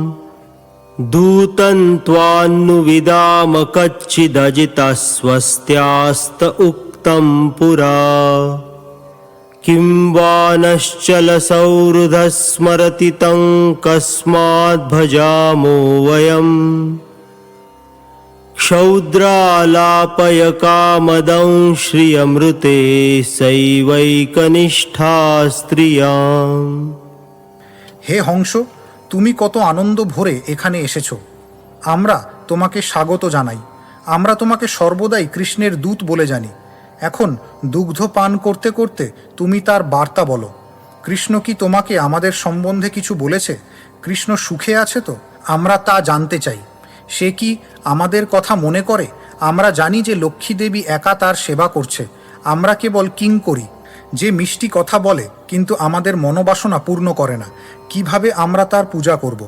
दूतं त्वान्नुविदाम कच्चिदजितस्वस्त्यास्त उक्तं पुरा किं वा नश्चलसौहृदः स्मरति तं कस्माद् भजामो वयम् क्षौद्रालापय कामदं श्रियमृते सैवैकनिष्ठा स्त्रियाम्। হে হংস, তুমি কত আনন্দ ভরে এখানে এসেছো। আমরা তোমাকে স্বাগত জানাই। আমরা তোমাকে সর্বদাই কৃষ্ণের দূত বলে জানি। এখন দুগ্ধ পান করতে করতে তুমি তার বার্তা বলো। কৃষ্ণ কি তোমাকে আমাদের সম্বন্ধে কিছু বলেছে? কৃষ্ণ সুখে আছে তো? আমরা তা জানতে চাই। সে কি আমাদের কথা মনে করে? আমরা জানি যে লক্ষ্মী দেবী একা তার সেবা করছে। আমরা কেবল কিঙ্করি, যে মিষ্টি কথা বলে কিন্তু আমাদের মনোবাসনা পূর্ণ করে না। কিভাবে আমরা তার পূজা করব?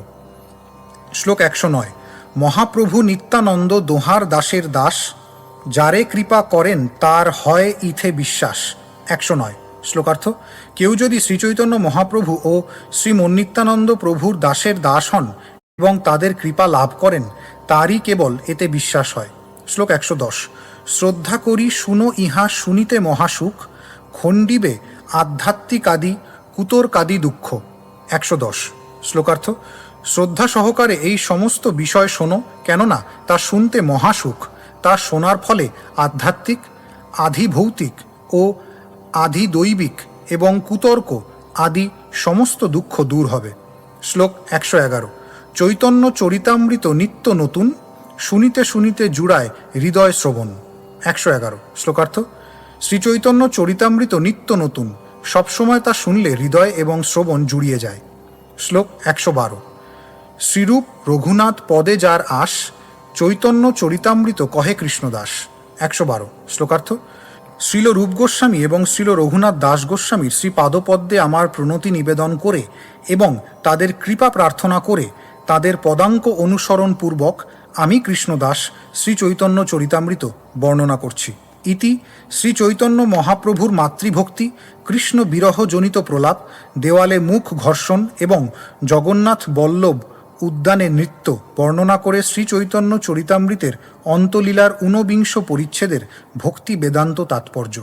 শ্লোক 109। মহাপ্রভু নিত্যানন্দ দোহার দাসের দাস, যারে কৃপা করেন তার হয় ইথে বিশ্বাস। 109। শ্লোকার্থ: কেউ যদি শ্রীচৈতন্য মহাপ্রভু ও শ্রীমন্নিত্যানন্দ প্রভুর দাসের দাস হন এবং তাদের কৃপা লাভ করেন, তারই কেবল এতে বিশ্বাস হয়। শ্লোক 110। শ্রদ্ধা করি শুনো ইহা শুনিতে মহাসুখ, খণ্ডিবে আধ্যাত্মিকাদি কুতর্কাদি দুঃখ। 110। শ্লোকার্থ: শ্রদ্ধা সহকারে এই সমস্ত বিষয় শোনো, কেননা তা শুনতে মহাসুখ। তা শোনার ফলে আধ্যাত্মিক, আধিভৌতিক ও আধিদৈবিক এবং কুতর্ক আদি সমস্ত দুঃখ দূর হবে। শ্লোক 111। চৈতন্য চরিতামৃত নিত্য নতুন, শুনিতে শুনিতে জুড়ায় হৃদয় শ্রবণ। 111। শ্লোকার্থ: শ্রীচৈতন্য চরিতামৃত নিত্য নতুন, সবসময় তা শুনলে হৃদয় এবং শ্রবণ জুড়িয়ে যায়। শ্লোক 112। শ্রীরূপ রঘুনাথ পদে যার আস, চৈতন্য চরিতামৃত কহে কৃষ্ণদাস। 112। শ্লোকার্থ: শ্রীল রূপ গোস্বামী এবং শ্রীল রঘুনাথ দাস গোস্বামীর শ্রীপাদপদ্মে আমার প্রণতি নিবেদন করে এবং তাদের কৃপা প্রার্থনা করে তাদের পদাঙ্ক অনুসরণ পূর্বক আমি কৃষ্ণদাস শ্রী চৈতন্য চরিতামৃত বর্ণনা করছি। ইতি শ্রী চৈতন্য মহাপ্রভুর মাতৃভক্তি, কৃষ্ণ বিরহজনিত প্রলাপ, দেওয়ালে মুখ ঘর্ষণ এবং জগন্নাথ বল্লভ উদ্যানে নৃত্য বর্ণনা করে শ্রী চৈতন্য চরিতামৃতের অন্তলীলার ঊনবিংশ পরিচ্ছেদের ভক্তি বেদান্ত তাৎপর্য।